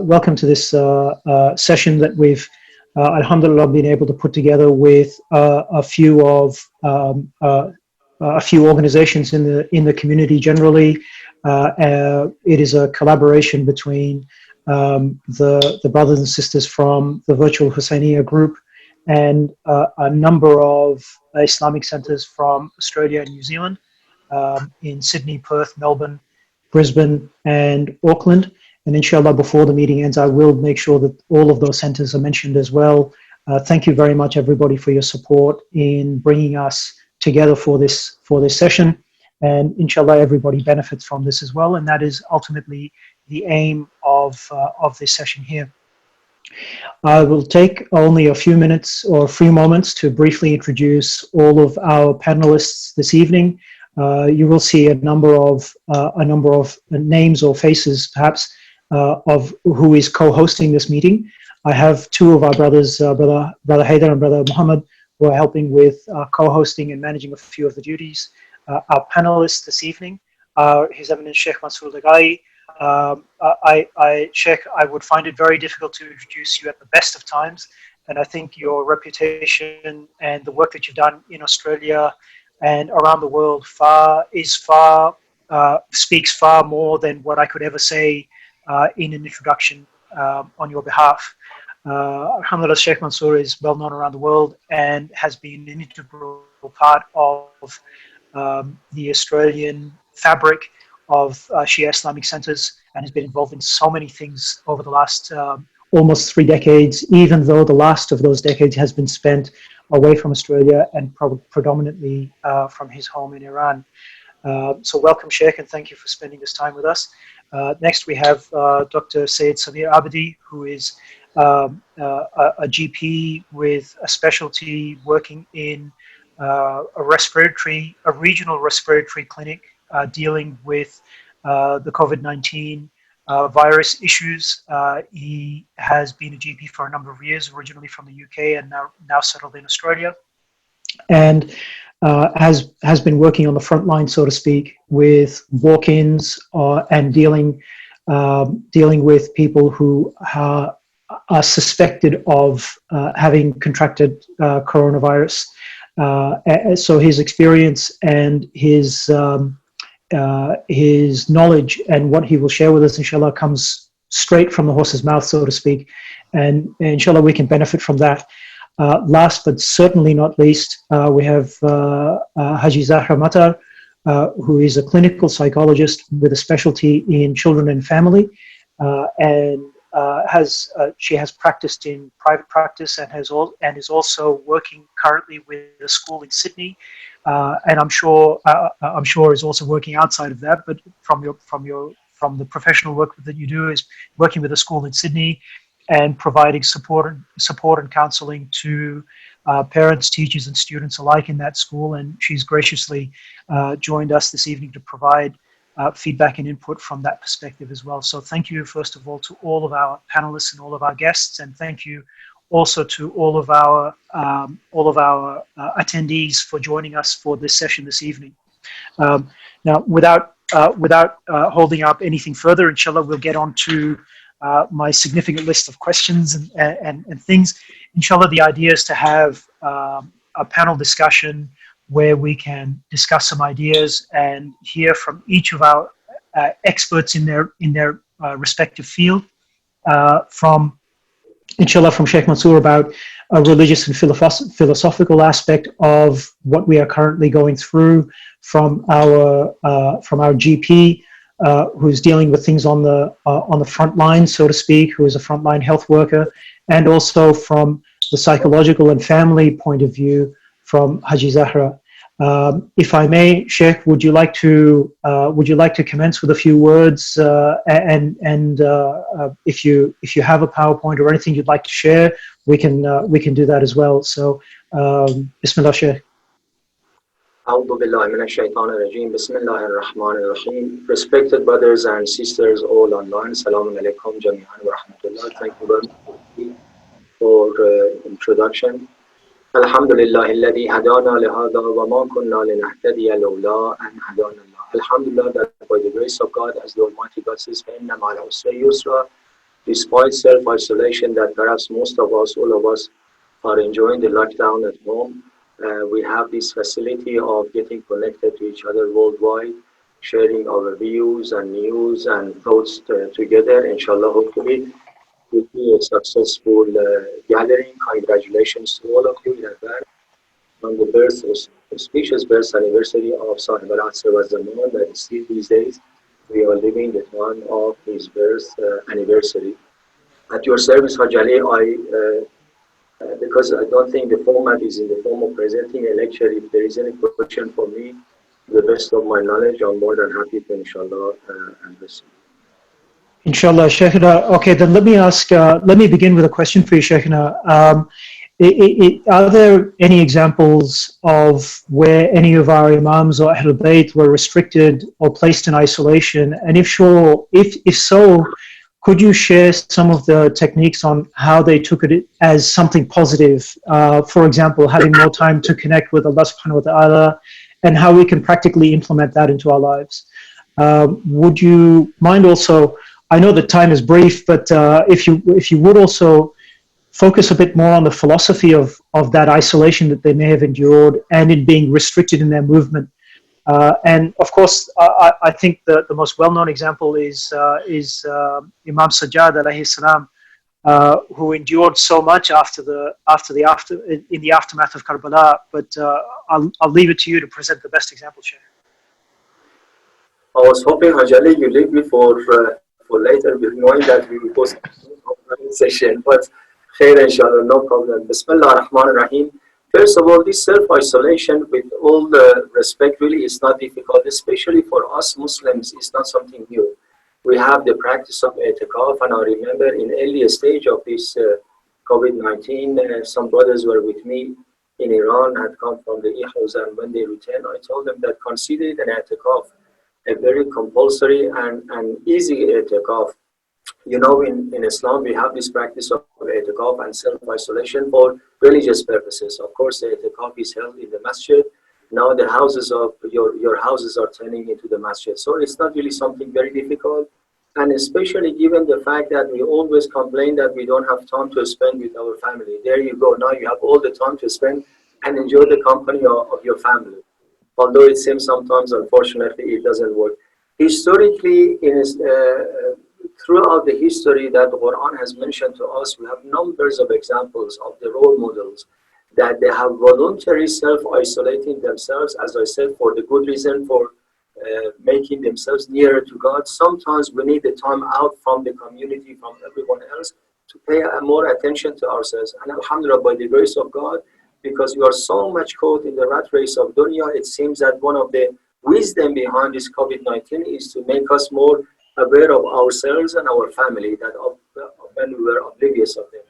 welcome to this session that we've, alhamdulillah, been able to put together with a few organizations in the community generally. It is a collaboration between the brothers and sisters from the Virtual Hussainiya group and a number of Islamic centers from Australia and New Zealand, in Sydney, Perth, Melbourne, Brisbane, and Auckland. And inshallah, before the meeting ends, I will make sure that all of those centers are mentioned as well. Thank you very much, everybody, for your support in bringing us together for this session. And inshallah, everybody benefits from this as well. And that is ultimately the aim of this session here. I will take only a few minutes or a few moments to briefly introduce all of our panelists this evening. You will see a number of names or faces, perhaps, of who is co-hosting this meeting. I have two of our brothers, brother Haidar and brother Muhammad, who are helping with co-hosting and managing a few of the duties. Our panelists this evening are His Eminence Sheikh Mansour Leghaei. Sheikh, I would find it very difficult to introduce you at the best of times, and I think your reputation and the work that you've done in Australia and around the world speaks far more than what I could ever say in an introduction on your behalf. Alhamdulillah, Sheikh Mansour is well known around the world and has been an integral part of the Australian fabric of Shia Islamic centers, and has been involved in so many things over the last almost 3 decades, even though the last of those decades has been spent away from Australia and predominantly from his home in Iran. So welcome, Sheikh, and thank you for spending this time with us. Next, we have Dr. Syed Abedi, who is a GP with a specialty working in a regional respiratory clinic dealing with the Covid19 virus issues. He has been a GP for a number of years, originally from the UK and now settled in Australia, and has been working on the front line, so to speak, with walk-ins and dealing with people who are suspected of having contracted coronavirus. So his experience and his knowledge and what he will share with us, inshallah, comes straight from the horse's mouth, so to speak, and inshallah we can benefit from that. Last but certainly not least, we have Haji Zahra Matar, who is a clinical psychologist with a specialty in children and family, and she has practiced in private practice and is also working currently with a school in Sydney, and I'm sure is also working outside of that. But from the professional work that you do, is working with a school in Sydney and providing support and counselling to parents, teachers, and students alike in that school. And she's graciously joined us this evening to provide feedback and input from that perspective as well. So thank you, first of all, to all of our panelists and all of our guests, and thank you also to all of our attendees for joining us for this session this evening. Now, without holding up anything further, inshallah, we'll get on to my significant list of questions and things. Inshallah, the idea is to have a panel discussion where we can discuss some ideas and hear from each of our experts in their respective field. From Sheikh Mansour about a religious and philosophical aspect of what we are currently going through, from our GP, who's dealing with things on the front line, so to speak, who is a frontline health worker, and also from the psychological and family point of view from Haji Zahra. If I may, Sheikh, would you like to commence with a few words, and if you have a PowerPoint or anything you'd like to share, we can do that as well. So, Bismillah, Sheikh. Respected brothers and sisters all online, Assalamu alaikum jami'an wa rahmatullah. Thank you very much for introduction. Alhamdulillah alladhi hadana lihada wa ma kunna linahtadiya lawla an hadana Allah. Alhamdulillah that by the grace of God, as the Almighty God says, فَإِنَّ مَعَ الْعُسْرِ يُسْرًا, despite self-isolation that perhaps most of us, all of us, are enjoying the lockdown at home. We have this facility of getting connected to each other worldwide, sharing our views and news and thoughts together. Inshallah, hopefully, it will be a successful gathering. Congratulations to all of you in advance on the birth, auspicious birth anniversary of Sahib al-Asr wa Zaman, that is still these days. We are living the time of his birth anniversary. At your service, Haji Ali, because I don't think the format is in the form of presenting a lecture. If there is any question for me, to the best of my knowledge, I'm more than happy to, inshallah, address. Inshallah, Sheikhna. Okay, then let me ask, let me begin with a question for you, Sheikhna. Are there any examples of where any of our Imams or Ahlul Bayt were restricted or placed in isolation? And if so, could you share some of the techniques on how they took it as something positive? For example, having more time to connect with Allah subhanahu wa ta'ala, and how we can practically implement that into our lives. Would you mind also, I know that time is brief, but if you would also focus a bit more on the philosophy of that isolation that they may have endured and in being restricted in their movement. And of course, I think the most well-known example is Imam Sajjad alayhi salam, who endured so much in the aftermath of Karbala. But I'll leave it to you to present the best example, Sheikh. I was hoping, Haji Ali, you leave me for later, knowing that we will post a session. But khair, inshallah, no problem. Bismillah ar-Rahman ar-Rahim. First of all, this self-isolation, with all the respect, really is not difficult, especially for us Muslims. It's not something new. We have the practice of i'tikaf, and I remember in earlier stage of this Covid-19, some brothers were with me in Iran, had come from the Ihuz, and when they returned, I told them that consider it an i'tikaf, a very compulsory and easy i'tikaf. You know, in Islam, we have this practice of i'tikaf and self-isolation for religious purposes. Of course, the i'tikaf is held in the masjid. Now the houses of your houses are turning into the masjid. So it's not really something very difficult. And especially given the fact that we always complain that we don't have time to spend with our family. There you go. Now you have all the time to spend and enjoy the company of your family. Although it seems sometimes, unfortunately, it doesn't work. Historically, throughout the history that the Quran has mentioned to us, we have numbers of examples of the role models that they have voluntarily self-isolating themselves, as I said, for the good reason, for making themselves nearer to God. Sometimes we need the time out from the community, from everyone else, to pay more attention to ourselves. And alhamdulillah, by the grace of God, because we are so much caught in the rat race of dunya, it seems that one of the wisdom behind this COVID-19 is to make us more aware of ourselves and our family, that often we were oblivious of them.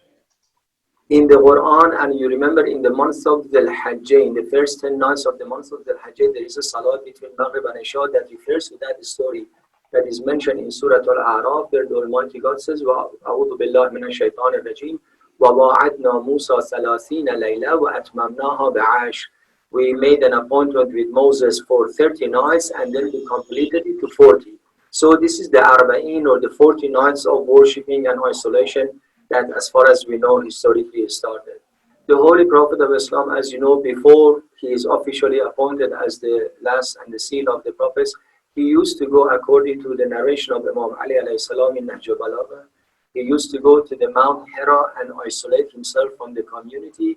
In the Quran, and you remember in the month of the Hajj, in the first 10 nights of the month of the Hajj, there is a salat between Maghrib and Isha that refers to that story that is mentioned in Surah Al-A'raf, where the Almighty God says, وَأَعُوذُ بِاللَّهِ مِنَ الشَّيْطَانِ الرَّجِيمِ وَوَاعَدْنَا مُوسَى 30 لَيْلًا وَأَتْمَمْنَاهَا بِعَشْرٍ. We made an appointment with Moses for 30 nights and then we completed it to 40. So this is the Arba'in, or the 40 nights of worshipping and isolation that, as far as we know, historically started. The Holy Prophet of Islam, as you know, before he is officially appointed as the last and the seal of the prophets, he used to go, according to the narration of Imam Ali alayhi salam in Nahj al-Balagha, he used to go to the Mount Hira and isolate himself from the community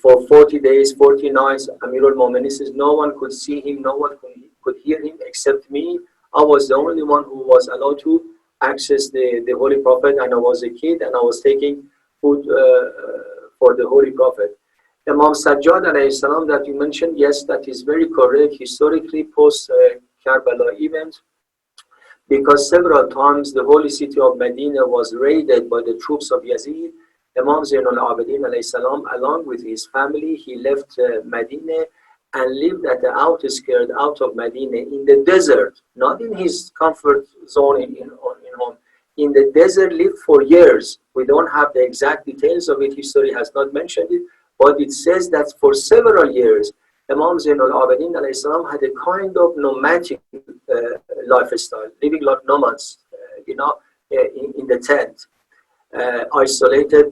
for 40 days, 40 nights. Amir al-Mu'minin says, no one could see him, no one could hear him except me. I was the only one who was allowed to access the Holy Prophet, and I was a kid and I was taking food for the Holy Prophet. Imam Sajjad alayhi salam that you mentioned, yes, that is very correct. Historically, post Karbala event, because several times the holy city of Medina was raided by the troops of Yazid, Imam Zainul Abedin alayhi salam, along with his family, he left Medina and lived at the outskirts out of Medina in the desert, not in his comfort zone in home. In the desert, lived for years. We don't have the exact details of it. History has not mentioned it, but it says that for several years, Imam Zainul Abedin alayhi salam had a kind of nomadic lifestyle, living like nomads, in the tent, isolated,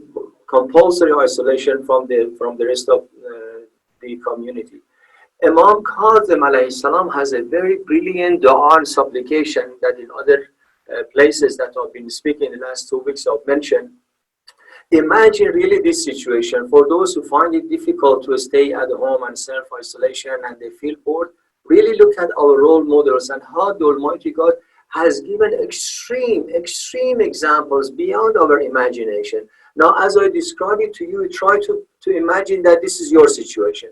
compulsory isolation from the rest of the community. Imam Kazim alayhi salam has a very brilliant dua and supplication that in other places that I've been speaking in the last 2 weeks I've mentioned. Imagine really this situation for those who find it difficult to stay at home and self-isolation and they feel bored. Really look at our role models and how the Almighty God has given extreme examples beyond our imagination. Now, as I describe it to you, try to imagine that this is your situation.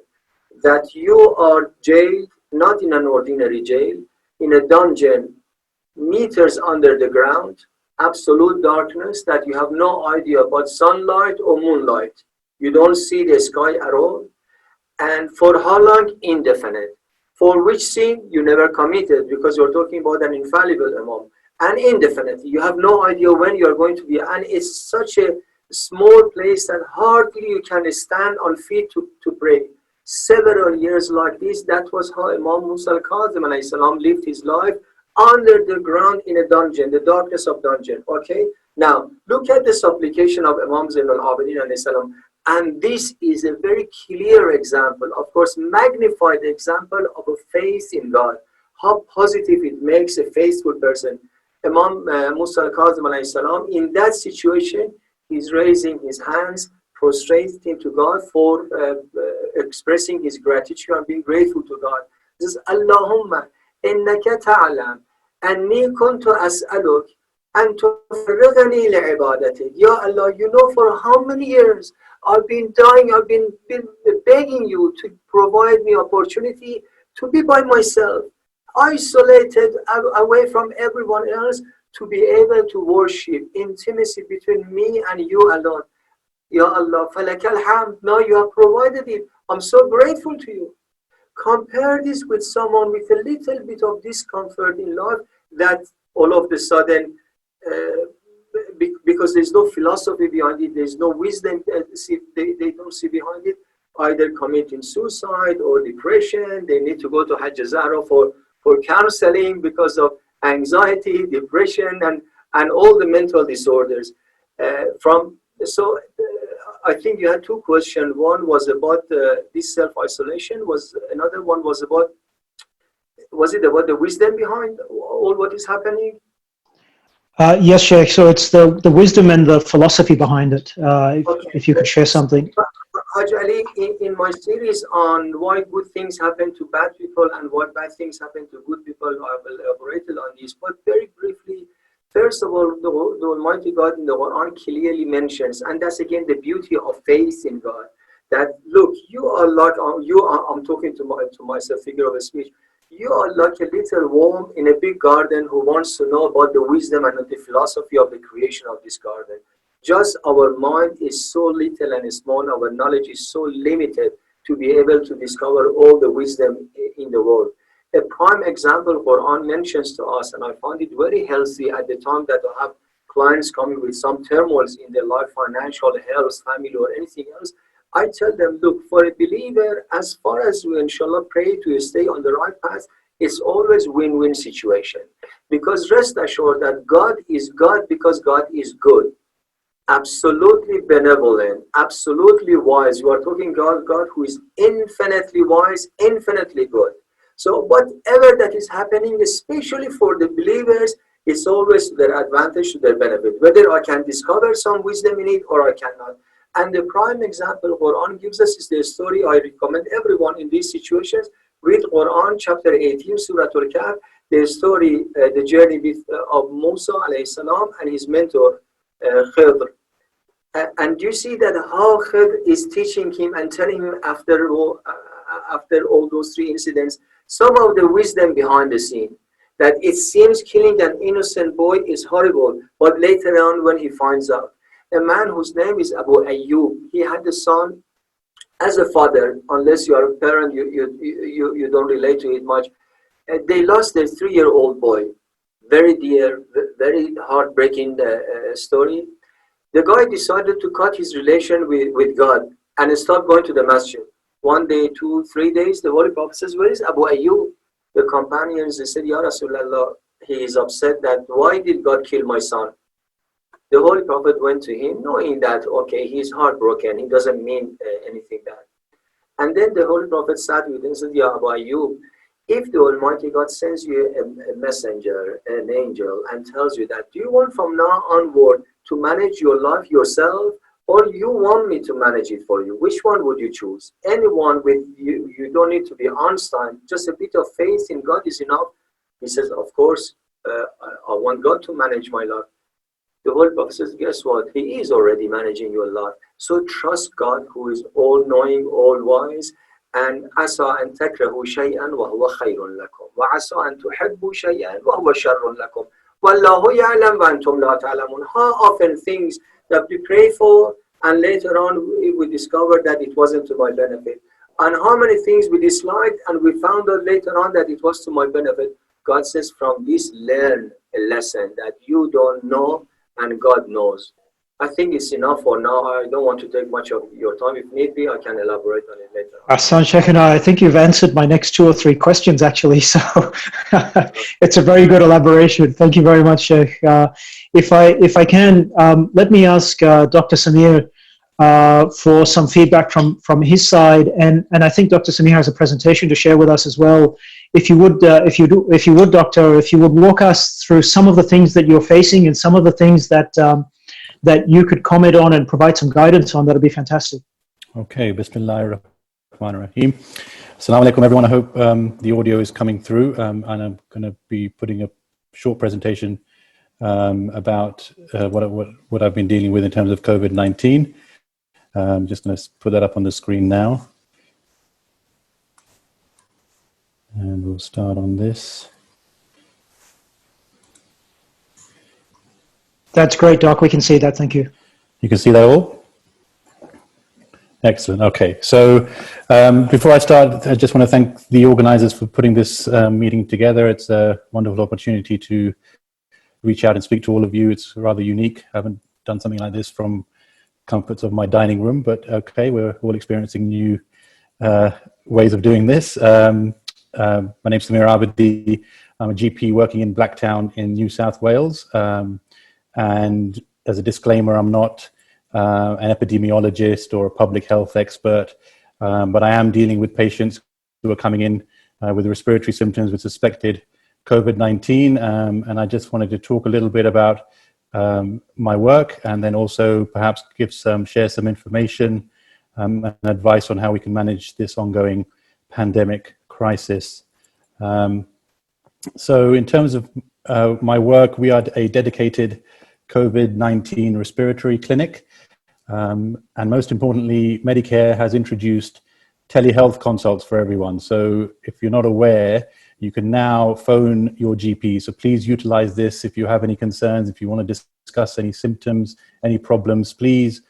That you are jailed, not in an ordinary jail, in a dungeon, meters under the ground, absolute darkness, that you have no idea about sunlight or moonlight. You don't see the sky at all. And for how long? Indefinite. For which sin you never committed, because you're talking about an infallible Imam. And indefinitely, you have no idea when you are going to be. And it's such a small place that hardly you can stand on feet to pray. Several years like this, that was how Imam Musa al-Kazim alayhi salam lived his life under the ground in a dungeon, the darkness of dungeon. Okay? Now, look at the supplication of Imam Zain al-Abidin alayhi salam. And this is a very clear example, of course, magnified example of a faith in God. How positive it makes a faithful person. Imam Musa al-Kazim alayhi salam, in that situation, he's raising his hands, prostrating to God for expressing his gratitude and being grateful to God. This is Allahumma innaka ta'alam anni kuntu as'aluk an tufarrighani li'ibadatik. Ya Allah, you know for how many years I've been dying, I've been begging you to provide me opportunity to be by myself, isolated away from everyone else, to be able to worship, intimacy between me and you alone. Ya Allah, falakal hamd, now you have provided it. I'm so grateful to you. Compare this with someone with a little bit of discomfort in life that all of a sudden, because there's no philosophy behind it, there's no wisdom, they don't see behind it, either committing suicide or depression. They need to go to Haji Zahra for counseling because of anxiety, depression, and all the mental disorders. I think you had two questions. One was about this self-isolation. Another one was it about the wisdom behind all what is happening? Yes, Sheikh. So it's the wisdom and the philosophy behind it. Okay. If you could share something. Haji Ali, in my series on why good things happen to bad people and why bad things happen to good people, I will elaborate on this. But very briefly, first of all, the Almighty God in the Quran clearly mentions, and that's again the beauty of faith in God, that look, you are like, I'm talking to myself, figure of speech, you are like a little worm in a big garden who wants to know about the wisdom and the philosophy of the creation of this garden. Just our mind is so little and small, our knowledge is so limited to be able to discover all the wisdom in the world. A prime example Quran mentions to us, and I found it very healthy at the time that I have clients coming with some turmoils in their life, financial, health, family, or anything else. I tell them, look, for a believer, as far as we inshallah pray to stay on the right path, it's always win-win situation. Because rest assured that God is God because God is good. Absolutely benevolent, absolutely wise. You are talking God who is infinitely wise, infinitely good. So whatever that is happening, especially for the believers, it's always to their advantage, to their benefit. Whether I can discover some wisdom in it or I cannot. And the prime example Quran gives us is the story I recommend everyone in these situations. Read Quran chapter 18, Surah Al-Kahf, the story, the journey of Musa alayhi salam and his mentor Khidr. And you see that how Khidr is teaching him and telling him after all those three incidents, some of the wisdom behind the scene. That it seems killing an innocent boy is horrible, but later on when he finds out, a man whose name is Abu Ayyub, he had a son. As a father, unless you are a parent, you don't relate to it much. They lost their 3-year-old boy. Very dear, very heartbreaking story. The guy decided to cut his relation with God and stop going to the masjid. 1 day, 2, 3 days, the Holy Prophet says, where is Abu Ayyub? The companions, they said, Ya Rasulullah, he is upset that why did God kill my son? The Holy Prophet went to him knowing that, okay, he's heartbroken, he doesn't mean anything bad. And then the Holy Prophet sat with him and said, Ya Abu Ayyub, if the Almighty God sends you a messenger, an angel, and tells you that, do you want from now onward to manage your life yourself, or you want me to manage it for you? Which one would you choose? Anyone with you, you don't need to be Einstein, just a bit of faith in God is enough. He says, of course, I want God to manage my life. The Holy Prophet says, guess what? He is already managing your life. So trust God, who is all-knowing, all-wise. And عسى أن تكرهوا شيئا وهو خير لكم وعسى أن تحبوا شيئا وهو شر لكم والله يعلم وأنتم لا تعلمون. How often things that we pray for and later on we discovered that it wasn't to my benefit, and how many things we disliked and we found out later on that it was to my benefit. God says, from this learn a lesson that you don't know and God knows. I think it's enough for now. I don't want to take much of your time. If need be, I can elaborate on it later. Ahsan, Sheikh, and I think you've answered my next 2 or 3 questions, actually. So it's a very good elaboration. Thank you very much, Sheikh. If I can, let me ask Dr. Samir for some feedback from his side, and I think Dr. Samir has a presentation to share with us as well. If you would, Doctor, if you would walk us through some of the things that you're facing and some of the things that that you could comment on and provide some guidance on, that would be fantastic. Okay, Bismillahir Rahmanir Rahim. Assalamu alaikum, everyone. I hope the audio is coming through, and I'm going to be putting a short presentation about what I've been dealing with in terms of COVID-19. I'm just going to put that up on the screen now. And we'll start on this. That's great, Doc. We can see that. Thank you. You can see that all? Excellent. Okay. So before I start, I just want to thank the organizers for putting this meeting together. It's a wonderful opportunity to reach out and speak to all of you. It's rather unique. I haven't done something like this from comforts of my dining room, but okay, we're all experiencing new ways of doing this. My name's Samir Abedi. I'm a GP working in Blacktown in New South Wales. And as a disclaimer, I'm not an epidemiologist or a public health expert, but I am dealing with patients who are coming in with respiratory symptoms with suspected COVID-19. And I just wanted to talk a little bit about my work, and then also perhaps share some information and advice on how we can manage this ongoing pandemic crisis. So in terms of my work, we are a dedicated COVID-19 respiratory clinic. And most importantly, Medicare has introduced telehealth consults for everyone. So if you're not aware, you can now phone your GP. So please utilize this. If you have any concerns, if you want to discuss any symptoms, any problems, please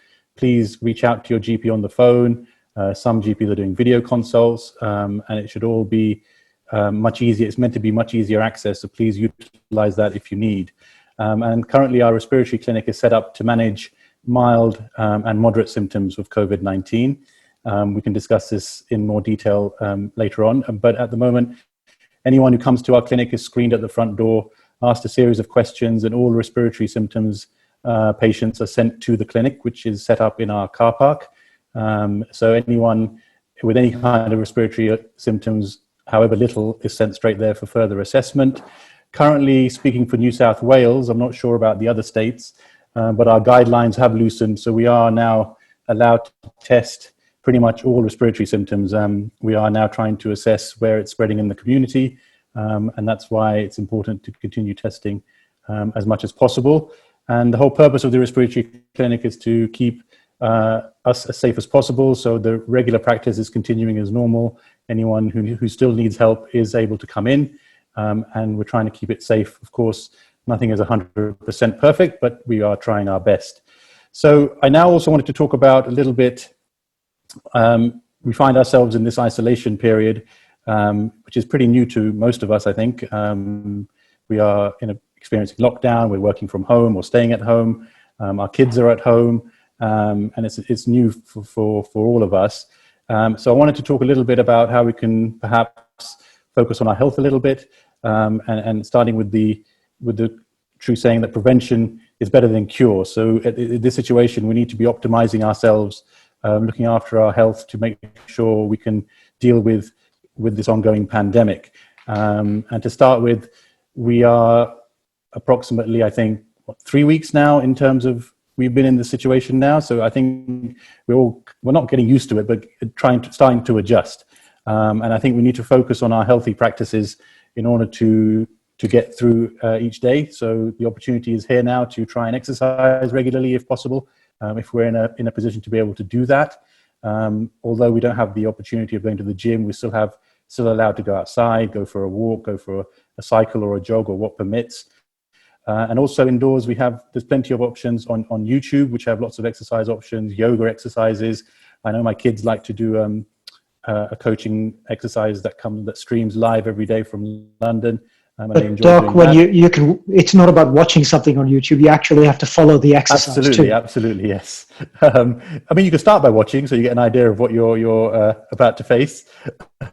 reach out to your GP on the phone. Some GPs are doing video consults, and it should all be much easier. It's meant to be much easier access, so please utilize that if you need. And currently our respiratory clinic is set up to manage mild and moderate symptoms of COVID-19. We can discuss this in more detail later on, but at the moment, anyone who comes to our clinic is screened at the front door, asked a series of questions, and all respiratory symptoms patients are sent to the clinic, which is set up in our car park. So anyone with any kind of respiratory symptoms, however little, is sent straight there for further assessment. Currently, speaking for New South Wales, I'm not sure about the other states, but our guidelines have loosened, so we are now allowed to test pretty much all respiratory symptoms. We are now trying to assess where it's spreading in the community, and that's why it's important to continue testing as much as possible. And the whole purpose of the respiratory clinic is to keep us as safe as possible, so the regular practice is continuing as normal. Anyone who still needs help is able to come in. And we're trying to keep it safe. Of course, nothing is 100% perfect, but we are trying our best. So I now also wanted to talk about a little bit, we find ourselves in this isolation period, which is pretty new to most of us, I think. We are experiencing lockdown, we're working from home or staying at home, our kids are at home, and it's new for all of us. So I wanted to talk a little bit about how we can perhaps focus on our health a little bit, and starting with the true saying that prevention is better than cure. So in this situation, we need to be optimizing ourselves, looking after our health to make sure we can deal with this ongoing pandemic. And to start with, we are approximately, I think, 3 weeks now in terms of we've been in this situation now. So I think we're not getting used to it, but starting to adjust. And I think we need to focus on our healthy practices in order to get through each day. So the opportunity is here now to try and exercise regularly if possible, if we're in a position to be able to do that. Although we don't have the opportunity of going to the gym, we still allowed to go outside, go for a walk, go for a cycle or a jog, or what permits. And also indoors, there's plenty of options on YouTube, which have lots of exercise options, yoga exercises. I know my kids like to do a coaching exercise that streams live every day from London. And they enjoy Doc, doing when that. you can, it's not about watching something on YouTube. You actually have to follow the exercise. Absolutely, yes. I mean, you can start by watching, so you get an idea of what you're about to face.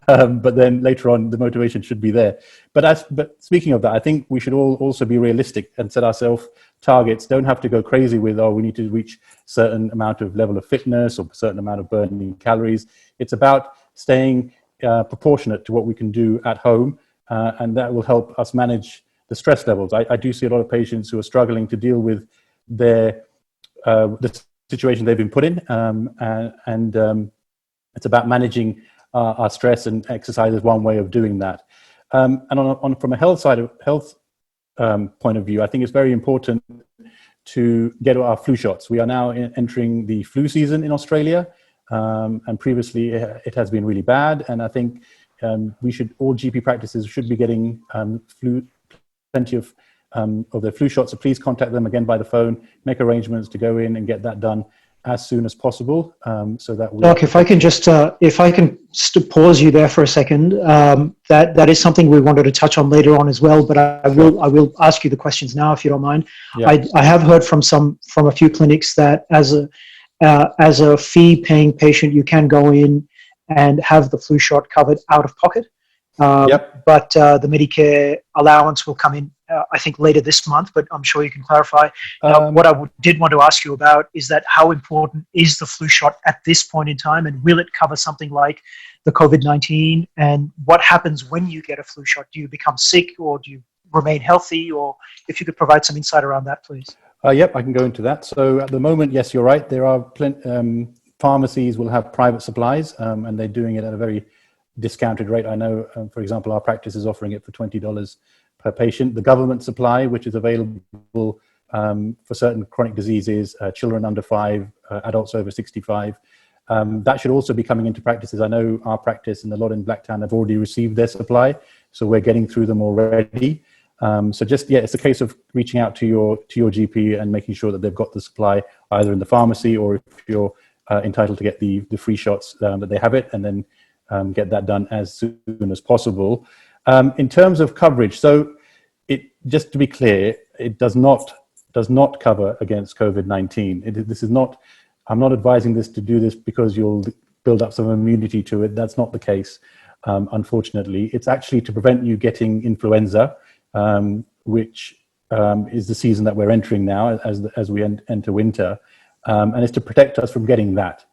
But then later on, the motivation should be there. But speaking of that, I think we should all also be realistic and set ourselves targets. Don't have to go crazy with, we need to reach certain amount of level of fitness or a certain amount of burning calories. It's about staying proportionate to what we can do at home. And that will help us manage the stress levels. I do see a lot of patients who are struggling to deal with the situation they've been put in, and it's about managing our stress, and exercise is one way of doing that. And from a health point of view, I think it's very important to get our flu shots. We are now entering the flu season in Australia, and previously it has been really bad, and I think all GP practices should be getting plenty of their flu shots. So please contact them again by the phone, make arrangements to go in and get that done as soon as possible. So that Doc, if I can just pause you there for a second, that is something we wanted to touch on later on as well. But I will ask you the questions now if you don't mind. Yeah. I have heard from a few clinics that as a fee-paying patient, you can go in and have the flu shot covered out of pocket. But the Medicare allowance will come in, I think, later this month, but I'm sure you can clarify. Now, what I did want to ask you about is that how important is the flu shot at this point in time, and will it cover something like the COVID-19, and what happens when you get a flu shot? Do you become sick, or do you remain healthy? Or if you could provide some insight around that, please. Yep, I can go into that. So at the moment, yes, you're right. There are pharmacies will have private supplies, and they're doing it at a very discounted rate. I know, for example, our practice is offering it for $20 per patient. The government supply, which is available for certain chronic diseases, children under 5, adults over 65, that should also be coming into practices. I know our practice and a lot in Blacktown have already received their supply, so we're getting through them already. So it's a case of reaching out to your GP and making sure that they've got the supply either in the pharmacy, or if you're entitled to get the free shots, that they have it, and then get that done as soon as possible. In terms of coverage, so just to be clear, it does not cover against COVID-19. This is not. I'm not advising this to do this because you'll build up some immunity to it. That's not the case. Unfortunately, it's actually to prevent you getting influenza, which is the season that we're entering now as we enter winter. And it's to protect us from getting that.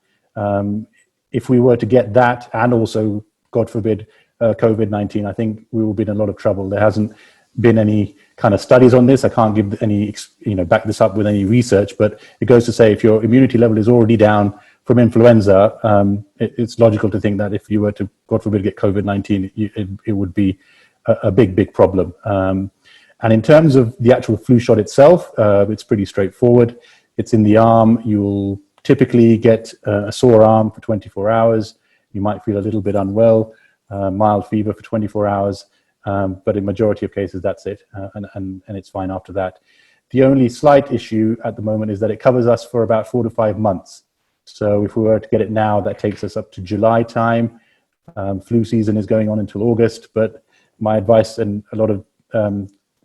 If we were to get that, and also, God forbid, COVID-19, I think we will be in a lot of trouble. There hasn't been any kind of studies on this. I can't give any, back this up with any research, but it goes to say if your immunity level is already down from influenza, it's logical to think that if you were to, God forbid, get COVID-19, it would be a big problem. And in terms of the actual flu shot itself, it's pretty straightforward. It's in the arm. You'll typically get a sore arm for 24 hours. You might feel a little bit unwell, mild fever for 24 hours. But in majority of cases, that's it. And it's fine after that. The only slight issue at the moment is that it covers us for about 4 to 5 months. So if we were to get it now, that takes us up to July time. Flu season is going on until August. But my advice, and a lot of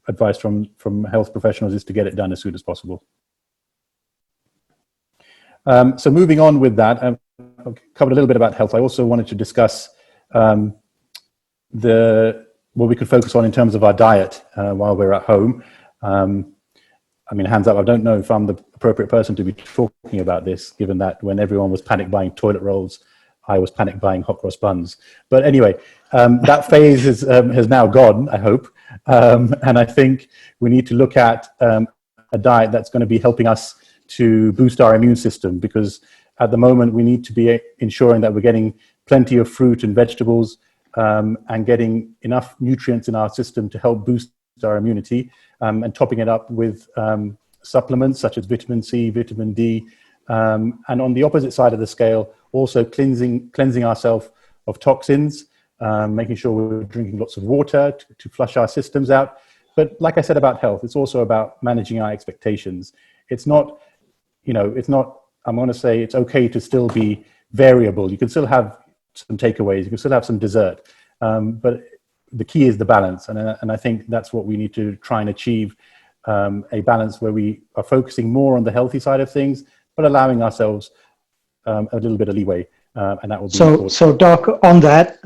advice from health professionals, is to get it done as soon as possible. So moving on with that, I've covered a little bit about health. I also wanted to discuss what we could focus on in terms of our diet while we're at home. I mean, hands up, I don't know if I'm the appropriate person to be talking about this, given that when everyone was panic buying toilet rolls, I was panic buying hot cross buns. But anyway, that phase has now gone, I hope. And I think we need to look at a diet that's going to be helping us to boost our immune system, because at the moment we need to be ensuring that we're getting plenty of fruit and vegetables and getting enough nutrients in our system to help boost our immunity, and topping it up with supplements such as vitamin C, vitamin D, and on the opposite side of the scale, also cleansing ourselves of toxins, making sure we're drinking lots of water to flush our systems out. But like I said about health, it's also about managing our expectations. It's not, I'm going to say it's okay to still be variable. You can still have some takeaways, you can still have some dessert, but the key is the balance. And I think that's what we need to try and achieve, a balance where we are focusing more on the healthy side of things, but allowing ourselves a little bit of leeway. And that will be important. So Doc, on that,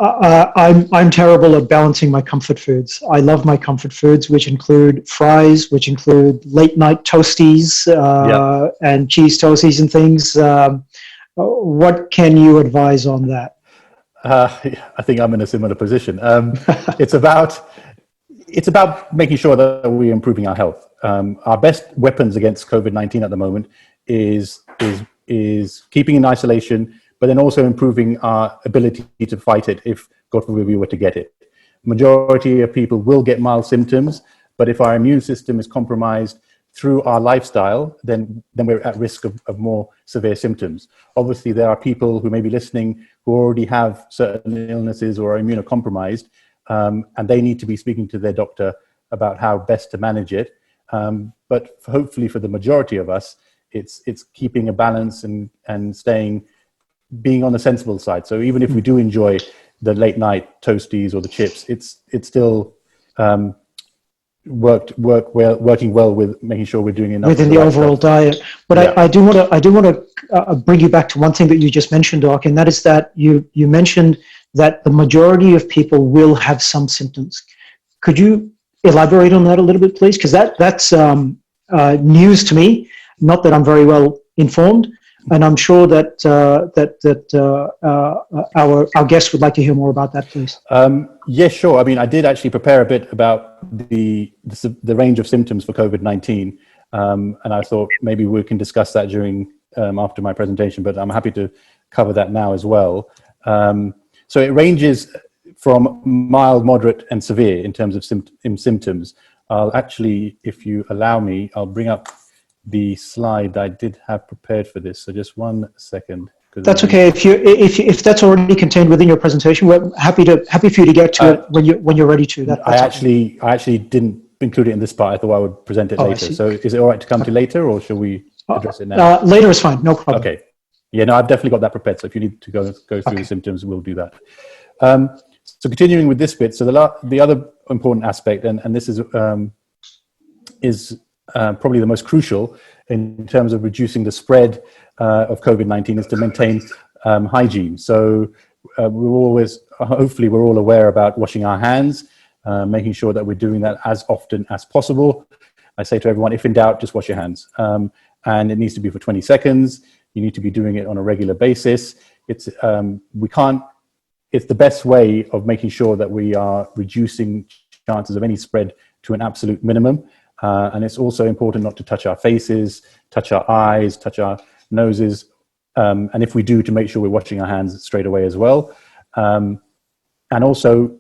I'm terrible at balancing my comfort foods. I love my comfort foods, which include fries, which include late night toasties, and cheese toasties and things. What can you advise on that? I think I'm in a similar position. It's about making sure that we're improving our health. Our best weapons against COVID-19 at the moment is keeping in isolation, but then also improving our ability to fight it if, God forbid, we were to get it. Majority of people will get mild symptoms, but if our immune system is compromised through our lifestyle, then we're at risk of more severe symptoms. Obviously, there are people who may be listening who already have certain illnesses or are immunocompromised, and they need to be speaking to their doctor about how best to manage it. But hopefully for the majority of us, it's keeping a balance and being on the sensible side. So even if we do enjoy the late night toasties or the chips, it's still working well with making sure we're doing enough within the overall diet. But yeah. I do want to bring you back to one thing that you just mentioned, Doc, and that is that you mentioned that the majority of people will have some symptoms. Could you elaborate on that a little bit, please? Because that's news to me. Not that I'm very well informed, and I'm sure that our guests would like to hear more about that, please. Yes, sure. I mean, I did actually prepare a bit about the range of symptoms for COVID-19, and I thought maybe we can discuss that during after my presentation. But I'm happy to cover that now as well. So it ranges from mild, moderate, and severe in terms of symptoms. I'll actually, if you allow me, I'll bring up the slide I did have prepared for this. So just 1 second. That's okay. If that's already contained within your presentation, we're happy for you to get to it when you're ready to. I actually didn't include it in this part. I thought I would present it later. So is it all right to come to later, or shall we address it now? Later is fine. No problem. Okay. Yeah, no, I've definitely got that prepared. So if you need to go through the symptoms, we'll do that. So continuing with this bit, so the other important aspect, and this is probably the most crucial in terms of reducing the spread of COVID-19, is to maintain hygiene. So hopefully we're all aware about washing our hands, making sure that we're doing that as often as possible. I say to everyone, if in doubt, just wash your hands. And it needs to be for 20 seconds. You need to be doing it on a regular basis. It's the best way of making sure that we are reducing chances of any spread to an absolute minimum. And it's also important not to touch our faces, touch our eyes, touch our noses. And if we do, to make sure we're washing our hands straight away as well. And also,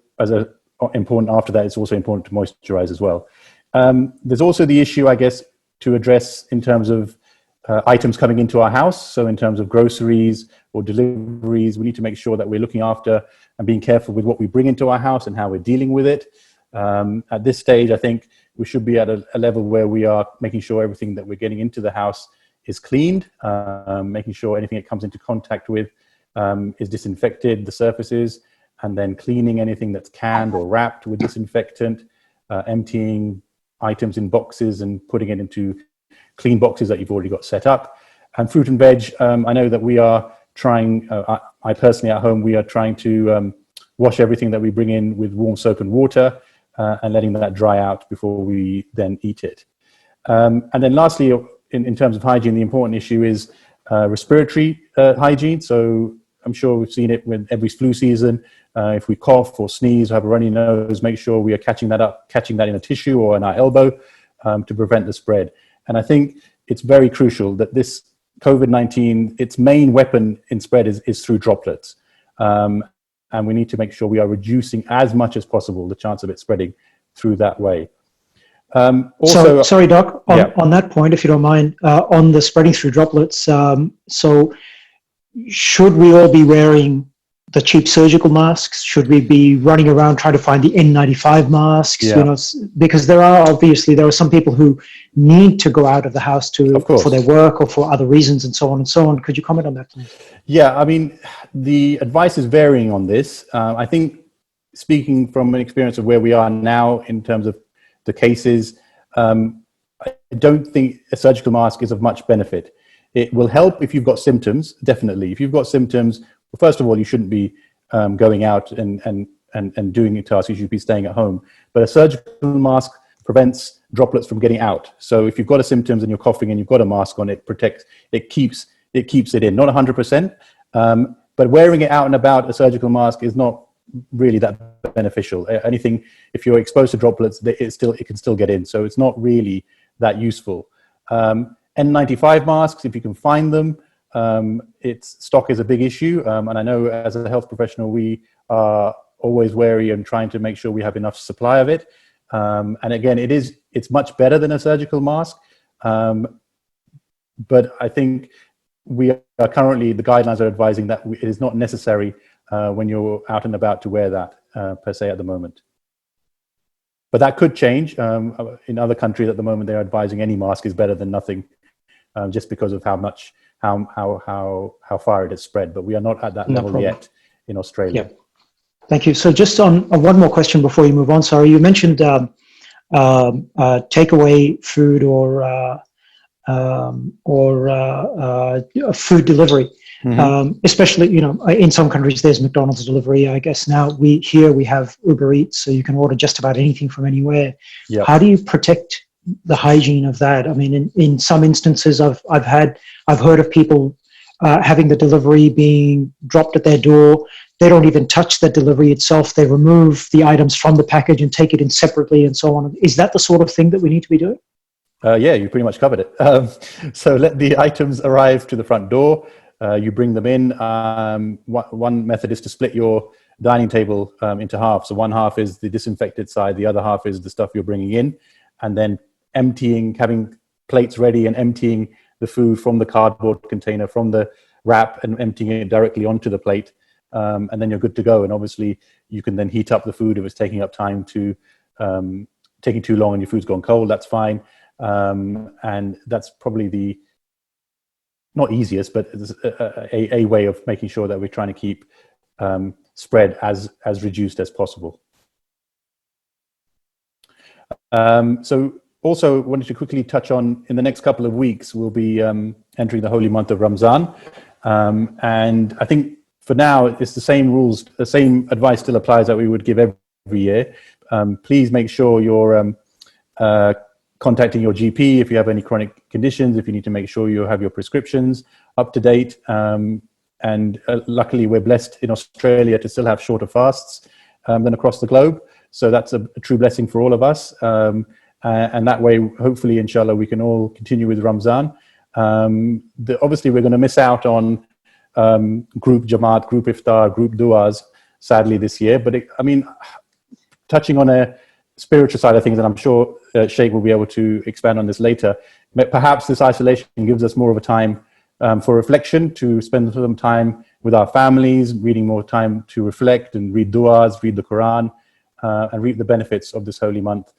important after that, it's also important to moisturize as well. There's also the issue, I guess, to address in terms of items coming into our house. So in terms of groceries or deliveries, we need to make sure that we're looking after and being careful with what we bring into our house and how we're dealing with it. At this stage, I think we should be at a level where we are making sure everything that we're getting into the house is cleaned, making sure anything it comes into contact with is disinfected, the surfaces, and then cleaning anything that's canned or wrapped with disinfectant, emptying items in boxes and putting it into clean boxes that you've already got set up. And fruit and veg, I know that we are trying, I personally at home, we are trying to wash everything that we bring in with warm soap and water and letting that dry out before we then eat it. And then lastly, in terms of hygiene, the important issue is respiratory hygiene. So I'm sure we've seen it with every flu season. If we cough or sneeze or have a runny nose, make sure we are catching that in a tissue or in our elbow to prevent the spread. And I think it's very crucial that this COVID-19, its main weapon in spread is through droplets. And we need to make sure we are reducing as much as possible the chance of it spreading through that way. Also, sorry, Doc, on that point, if you don't mind, on the spreading through droplets, so should we all be wearing the cheap surgical masks? Should we be running around trying to find the N95 masks? Yeah. You know, because there are some people who need to go out of the house for their work or for other reasons and so on and so on. Could you comment on that, please? Yeah, I mean, the advice is varying on this. I think speaking from an experience of where we are now in terms of the cases, I don't think a surgical mask is of much benefit. It will help if you've got symptoms, definitely. If you've got symptoms, well, first of all, you shouldn't be going out and doing your tasks. You should be staying at home. But a surgical mask prevents droplets from getting out. So if you've got symptoms and you're coughing and you've got a mask on, it keeps it in. Not 100%, but wearing it out and about, a surgical mask is not really that beneficial. Anything, if you're exposed to droplets, it can still get in. So it's not really that useful. N95 masks, if you can find them, its stock is a big issue. And I know as a health professional, we are always wary and trying to make sure we have enough supply of it. And again, it's much better than a surgical mask. But I think we are currently, the guidelines are advising that it is not necessary when you're out and about to wear that per se at the moment. But that could change. In other countries at the moment, they're advising any mask is better than nothing, just because of how far it has spread. But we are not at that level yet in Australia. Yeah. Thank you. So just on one more question before you move on. Sorry, you mentioned takeaway food or food delivery. Mm-hmm. Especially, in some countries there's McDonald's delivery. I guess now we have Uber Eats, so you can order just about anything from anywhere. Yep. How do you protect the hygiene of that? I mean, in some instances, I've heard of people having the delivery being dropped at their door. They don't even touch the delivery itself. They remove the items from the package and take it in separately and so on. Is that the sort of thing that we need to be doing? Yeah, you pretty much covered it. So let the items arrive to the front door. You bring them in. One method is to split your dining table into half. So one half is the disinfected side, the other half is the stuff you're bringing in, and then having plates ready and emptying the food from the cardboard container, from the wrap, and emptying it directly onto the plate. And then you're good to go. And obviously you can then heat up the food if it's taking up time taking too long and your food's gone cold, that's fine. And that's probably not easiest, but a way of making sure that we're trying to keep spread as reduced as possible. So also wanted to quickly touch on, in the next couple of weeks, we'll be entering the holy month of Ramzan. And I think for now, it's the same rules, the same advice still applies that we would give every year. Please make sure you're contacting your GP if you have any chronic conditions, if you need to make sure you have your prescriptions up to date. And luckily, we're blessed in Australia to still have shorter fasts than across the globe. So that's a true blessing for all of us. And that way, hopefully, inshallah, we can all continue with Ramzan. Obviously, we're going to miss out on group Jamaat, group Iftar, group Duas, sadly, this year. But touching on a spiritual side of things, and I'm sure Sheikh will be able to expand on this later, perhaps this isolation gives us more of a time for reflection, to spend some time with our families, reading more time to reflect and read du'as, read the Quran, and reap the benefits of this holy month.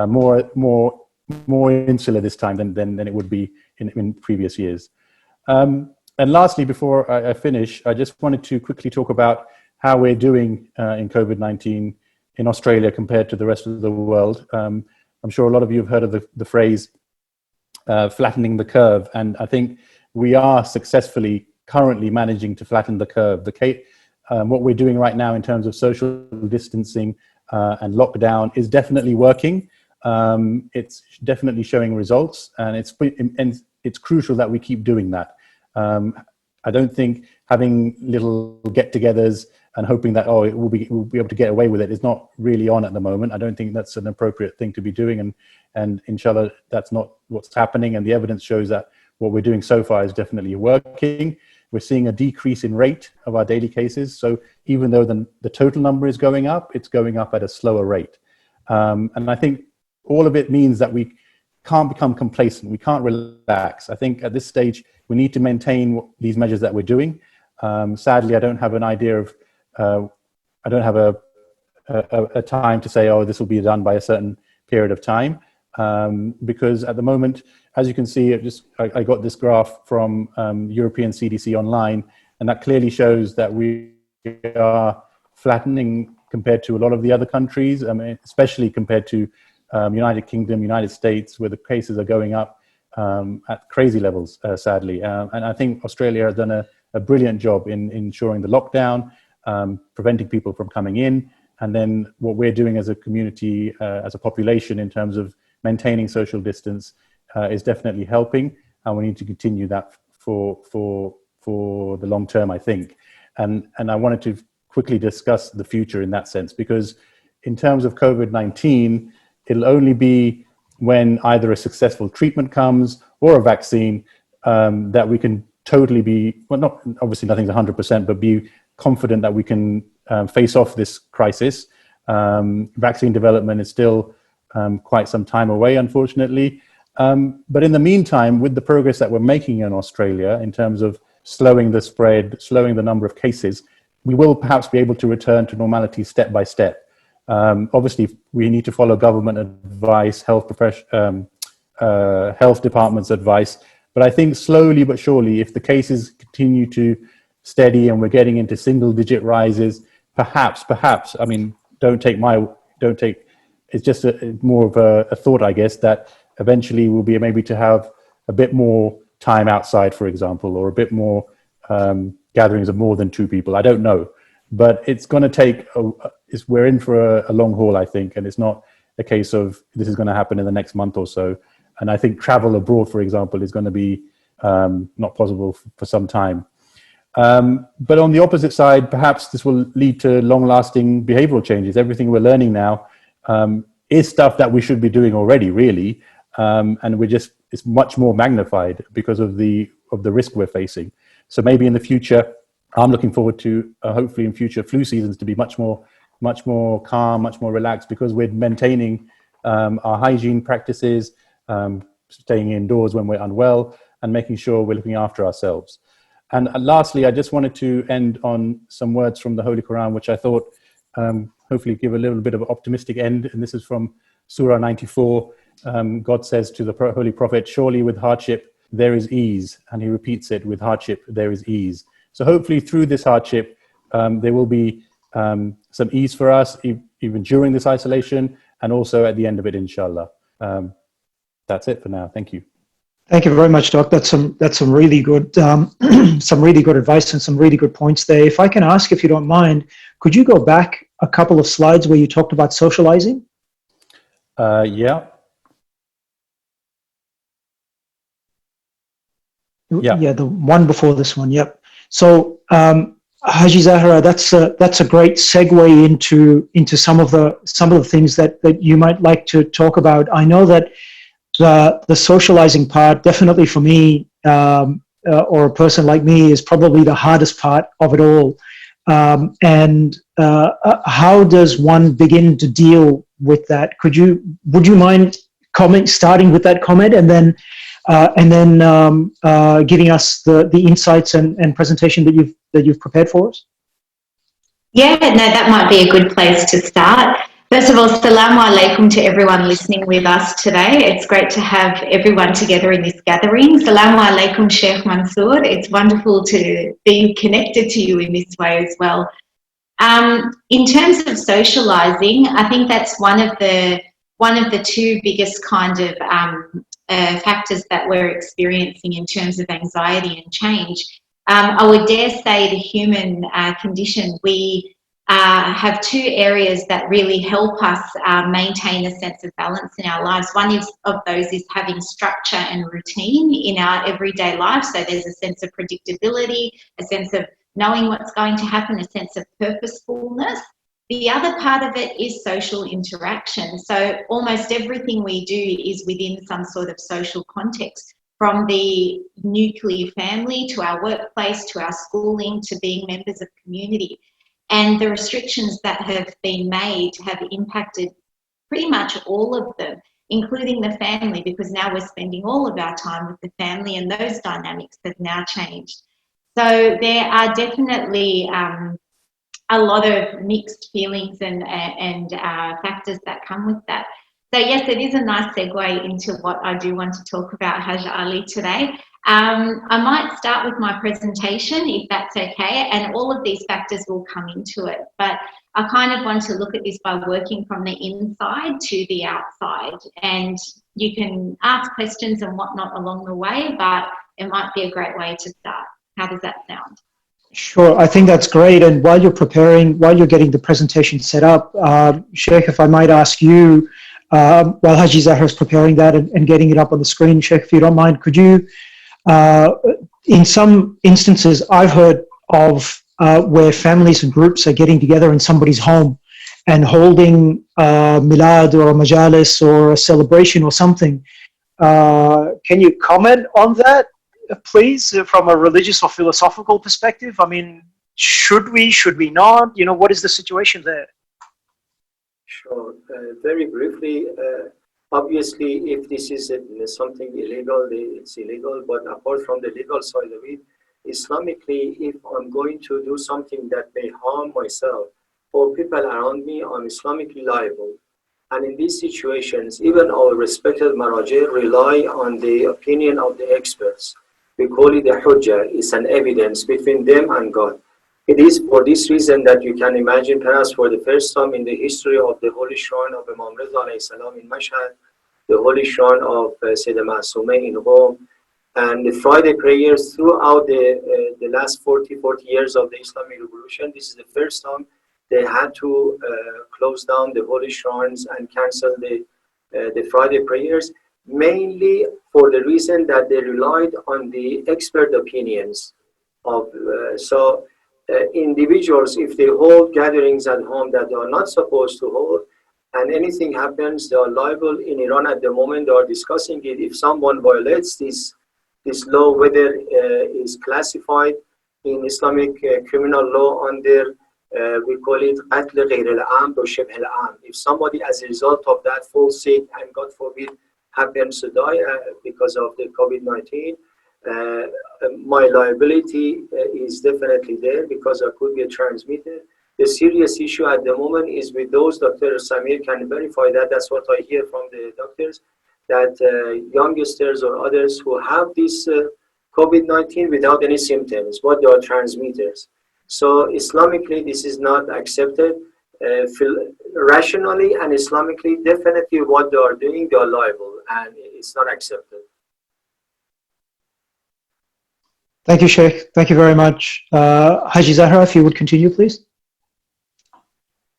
More insular this time than it would be in previous years. And lastly, before I finish, I just wanted to quickly talk about how we're doing in COVID-19 in Australia compared to the rest of the world. I'm sure a lot of you have heard of the phrase flattening the curve, and I think we are successfully currently managing to flatten the curve. What we're doing right now in terms of social distancing and lockdown is definitely working. it's definitely showing results, and it's crucial that we keep doing that. I don't think having little get-togethers and hoping that we'll be able to get away with it is not really on at the moment. I don't think that's an appropriate thing to be doing, and inshallah that's not what's happening. And the evidence shows that what we're doing so far is definitely working. We're seeing a decrease in rate of our daily cases. So even though the total number is going up, it's going up at a slower rate. And I think all of it means that we can't become complacent. We can't relax. I think at this stage, we need to maintain these measures that we're doing. Sadly, I don't have an idea of, I don't have a time to say, this will be done by a certain period of time. Because at the moment, as you can see, I got this graph from European CDC online, and that clearly shows that we are flattening compared to a lot of the other countries, especially compared to United Kingdom, United States, where the cases are going up at crazy levels, sadly. And I think Australia has done a brilliant job in ensuring the lockdown, preventing people from coming in, and then what we're doing as a community, as a population, in terms of maintaining social distance is definitely helping, and we need to continue that for the long term, I think. And I wanted to quickly discuss the future in that sense, because in terms of COVID-19, it'll only be when either a successful treatment comes or a vaccine that we can totally be, well, not obviously nothing's 100%, but be confident that we can face off this crisis. Vaccine development is still quite some time away, unfortunately. But in the meantime, with the progress that we're making in Australia in terms of slowing the spread, slowing the number of cases, we will perhaps be able to return to normality step by step. Obviously, we need to follow government advice, health departments' advice. But I think slowly but surely, if the cases continue to steady and we're getting into single-digit rises, perhaps, I mean, it's just more of a thought, I guess, that eventually we'll be maybe to have a bit more time outside, for example, or a bit more gatherings of more than 2 people. I don't know. But it's going to take, we're in for a long haul, I think, and it's not a case of this is going to happen in the next month or so. And I think travel abroad, for example, is going to be not possible for some time. But on the opposite side, perhaps this will lead to long-lasting behavioral changes. Everything we're learning now is stuff that we should be doing already, really. And it's much more magnified because of the risk we're facing. So maybe in the future, I'm looking forward to hopefully in future flu seasons to be much more calm, much more relaxed, because we're maintaining our hygiene practices, staying indoors when we're unwell, and making sure we're looking after ourselves. And lastly, I just wanted to end on some words from the Holy Quran, which I thought hopefully give a little bit of an optimistic end. And this is from Surah 94. God says to the Holy Prophet, "Surely with hardship there is ease." And he repeats it, "With hardship there is ease." So hopefully through this hardship, there will be some ease for us, even during this isolation, and also at the end of it, inshallah. That's it for now. Thank you. Thank you very much, Doc. That's some really good some really good advice and some really good points there. If I can ask, if you don't mind, could you go back a couple of slides where you talked about socializing? Yeah. Yeah, the one before this one. Yep. So, Haji Zahra, that's a great segue into some of the things that you might like to talk about. I know that the socializing part, definitely for me, or a person like me, is probably the hardest part of it all. And how does one begin to deal with that? Would you mind starting with that comment, and then giving us the insights and presentation that you've prepared for us? Yeah, no, that might be a good place to start. First of all, Assalamu alaikum to everyone listening with us today. It's great to have everyone together in this gathering. Assalamu alaikum, Sheikh Mansour. It's wonderful to be connected to you in this way as well. In terms of socializing, I think that's one of the 2 biggest kind of factors that we're experiencing in terms of anxiety and change. I would dare say the human condition, we have two areas that really help us maintain a sense of balance in our lives. One of those is having structure and routine in our everyday life. So there's a sense of predictability, a sense of knowing what's going to happen, a sense of purposefulness. The other part of it is social interaction. So almost everything we do is within some sort of social context, from the nuclear family to our workplace to our schooling to being members of community. And the restrictions that have been made have impacted pretty much all of them, including the family, because now we're spending all of our time with the family, and those dynamics have now changed. So there are definitely a lot of mixed feelings and factors that come with that. So yes, it is a nice segue into what I do want to talk about, Haj Ali, today. I might start with my presentation, if that's okay, and all of these factors will come into it. But I kind of want to look at this by working from the inside to the outside. And you can ask questions and whatnot along the way, but it might be a great way to start. How does that sound? Sure, I think that's great. And while you're getting the presentation set up, Sheikh, if I might ask you, while Haji Zahra is preparing that and getting it up on the screen, Sheikh, if you don't mind, could you, in some instances, I've heard of where families and groups are getting together in somebody's home and holding milad or a majalis or a celebration or something. Can you comment on that, please, from a religious or philosophical perspective? I mean, should we not? You know, what is the situation there? Sure. Very briefly, obviously, if this is something illegal, it's illegal. But apart from the legal side of it, Islamically, if I'm going to do something that may harm myself or people around me, I'm Islamically liable. And in these situations, even our respected maraji rely on the opinion of the experts. We call it the hujjah. It's an evidence between them and God. It is for this reason that you can imagine, perhaps for the first time in the history of the holy shrine of Imam Reza alayhi salam in Mashhad, the holy shrine of Sayyida Ma'soumeh in Rome, and the Friday prayers throughout the last 40 years of the Islamic Revolution. This is the first time they had to close down the holy shrines and cancel the Friday prayers, mainly for the reason that they relied on the expert opinions of individuals. If they hold gatherings at home that they are not supposed to hold, and anything happens, they are liable. In Iran at the moment, they are discussing it. If someone violates this law, whether is classified in Islamic criminal law under, we call it qatl ghayr al-amd or shibh al-amd. If somebody, as a result of that, falls sick and God forbid happens to die because of the Covid-19, my liability is definitely there because I could get transmitted. The serious issue at the moment is with those, Dr. Samir can verify that, that's what I hear from the doctors, that youngsters or others who have this COVID-19 without any symptoms, but they are transmitters. So Islamically, this is not accepted. Rationally and Islamically, definitely what they are doing, they are liable, and it's not accepted. Thank you, Sheikh. Thank you very much. Haji Zahra, if you would continue, please.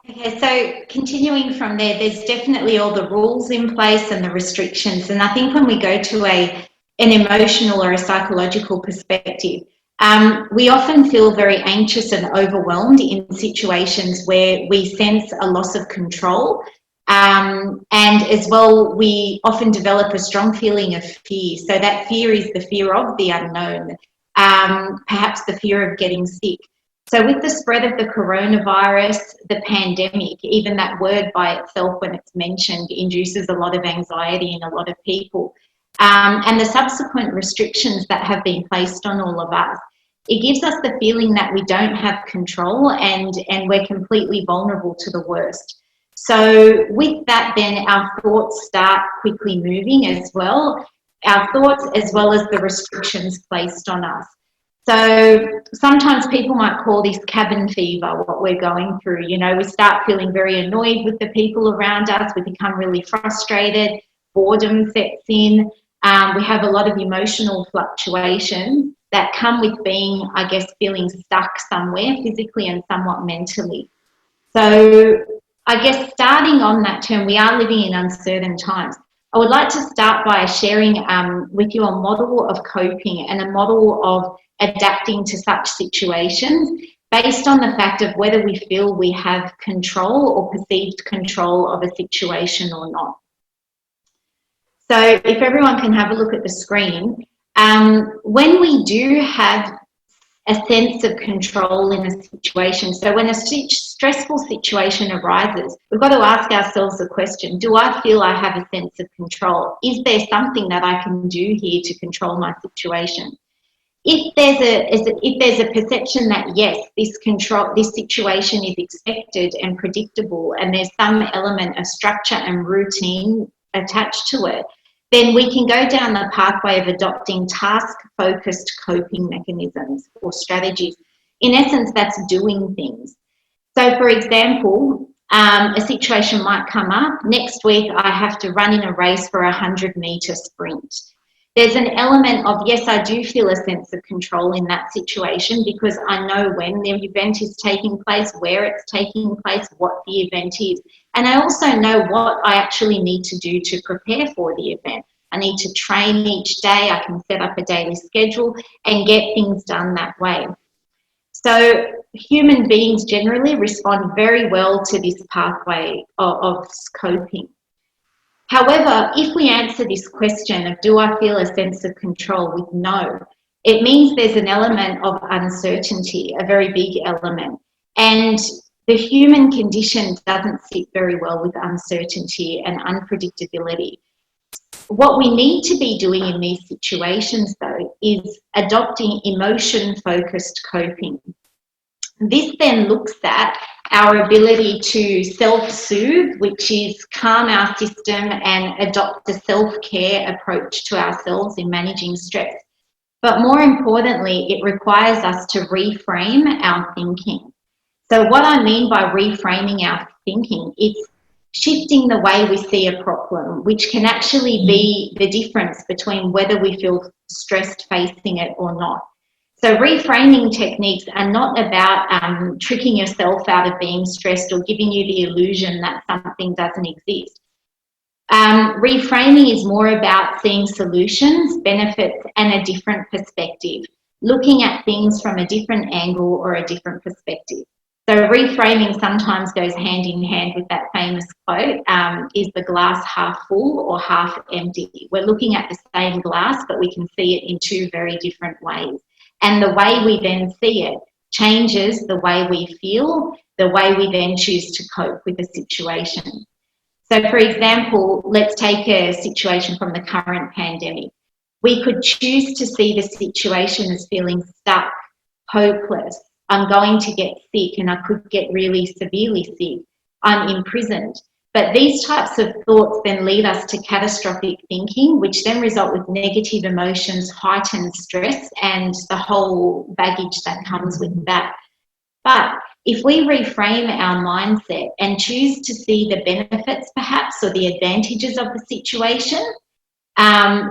Okay, so continuing from there, there's definitely all the rules in place and the restrictions. And I think when we go to an emotional or a psychological perspective, we often feel very anxious and overwhelmed in situations where we sense a loss of control. And as well, we often develop a strong feeling of fear. So that fear is the fear of the unknown, perhaps the fear of getting sick. So with the spread of the coronavirus, the pandemic, even that word by itself when it's mentioned induces a lot of anxiety in a lot of people. And the subsequent restrictions that have been placed on all of us, it gives us the feeling that we don't have control and we're completely vulnerable to the worst. So with that, then our thoughts start quickly moving as well. Our thoughts as well as the restrictions placed on us. So sometimes people might call this cabin fever, what we're going through. You know, we start feeling very annoyed with the people around us. We become really frustrated. Boredom sets in. We have a lot of emotional fluctuations that come with being, I guess, feeling stuck somewhere physically and somewhat mentally. So I guess starting on that term, we are living in uncertain times. I would like to start by sharing with you a model of coping and a model of adapting to such situations based on the fact of whether we feel we have control or perceived control of a situation or not. So if everyone can have a look at the screen, when we do have a sense of control in a situation, so when a stressful situation arises, we've got to ask ourselves the question, do I feel I have a sense of control? Is there something that I can do here to control my situation? If there's a perception that yes, this situation is expected and predictable, and there's some element of structure and routine attached to it, then we can go down the pathway of adopting task-focused coping mechanisms or strategies. In essence, that's doing things. So, for example, a situation might come up. Next week, I have to run in a race for a 100-metre sprint. There's an element of, yes, I do feel a sense of control in that situation because I know when the event is taking place, where it's taking place, what the event is. And I also know what I actually need to do to prepare for the event. I need to train each day. I can set up a daily schedule and get things done that way. So human beings generally respond very well to this pathway of coping. However, if we answer this question of do I feel a sense of control with no, it means there's an element of uncertainty, a very big element. And the human condition doesn't sit very well with uncertainty and unpredictability. What we need to be doing in these situations, though, is adopting emotion-focused coping. This then looks at our ability to self-soothe, which is calm our system and adopt a self-care approach to ourselves in managing stress. But more importantly, it requires us to reframe our thinking. So what I mean by reframing our thinking, it's shifting the way we see a problem, which can actually be the difference between whether we feel stressed facing it or not. So reframing techniques are not about tricking yourself out of being stressed or giving you the illusion that something doesn't exist. Reframing is more about seeing solutions, benefits, and a different perspective, looking at things from a different angle or a different perspective. So reframing sometimes goes hand in hand with that famous quote, is the glass half full or half empty? We're looking at the same glass, but we can see it in two very different ways. And the way we then see it changes the way we feel, the way we then choose to cope with the situation. So, for example, let's take a situation from the current pandemic. We could choose to see the situation as feeling stuck, hopeless. I'm going to get sick and I could get really severely sick. I'm imprisoned. But these types of thoughts then lead us to catastrophic thinking, which then result with negative emotions, heightened stress, and the whole baggage that comes with that. But if we reframe our mindset and choose to see the benefits perhaps or the advantages of the situation,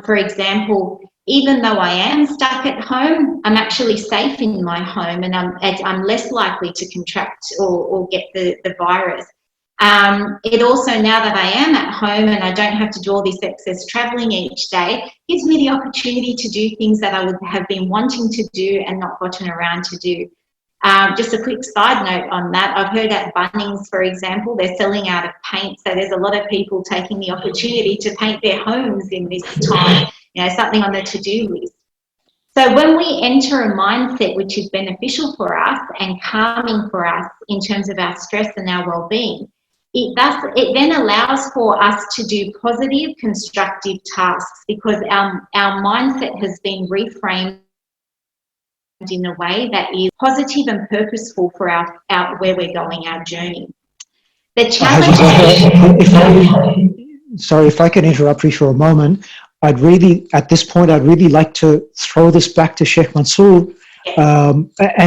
for example, even though I am stuck at home, I'm actually safe in my home and I'm less likely to contract or get the virus. It also, now that I am at home and I don't have to do all this excess travelling each day, gives me the opportunity to do things that I would have been wanting to do and not gotten around to do. Just a quick side note on that, I've heard at Bunnings, for example, they're selling out of paint, so there's a lot of people taking the opportunity to paint their homes in this time, something on the to-do list. So when we enter a mindset which is beneficial for us and calming for us in terms of our stress and our well-being, it then allows for us to do positive, constructive tasks because our mindset has been reframed in a way that is positive and purposeful for our where we're going, our journey. The challenge. Sorry, if I can interrupt you for a moment. At this point, I'd really like to throw this back to Sheikh Mansour and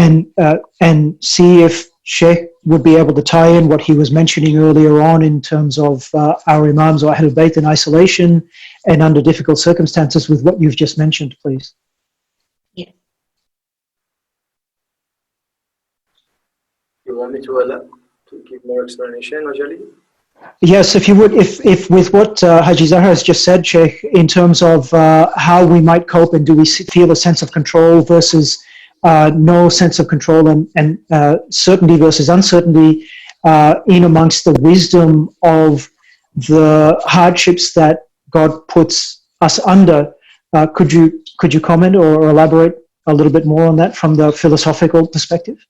see if Sheikh would be able to tie in what he was mentioning earlier on in terms of our Imams or Ahlul Bayt in isolation and under difficult circumstances with what you've just mentioned, please. You want me to allow? to give more explanation, Ajali? Yes, if you would, if with what Haji Zahra has just said, Sheikh, in terms of how we might cope and do we feel a sense of control versus no sense of control and certainty versus uncertainty in amongst the wisdom of the hardships that God puts us under. Could you comment or elaborate a little bit more on that from the philosophical perspective?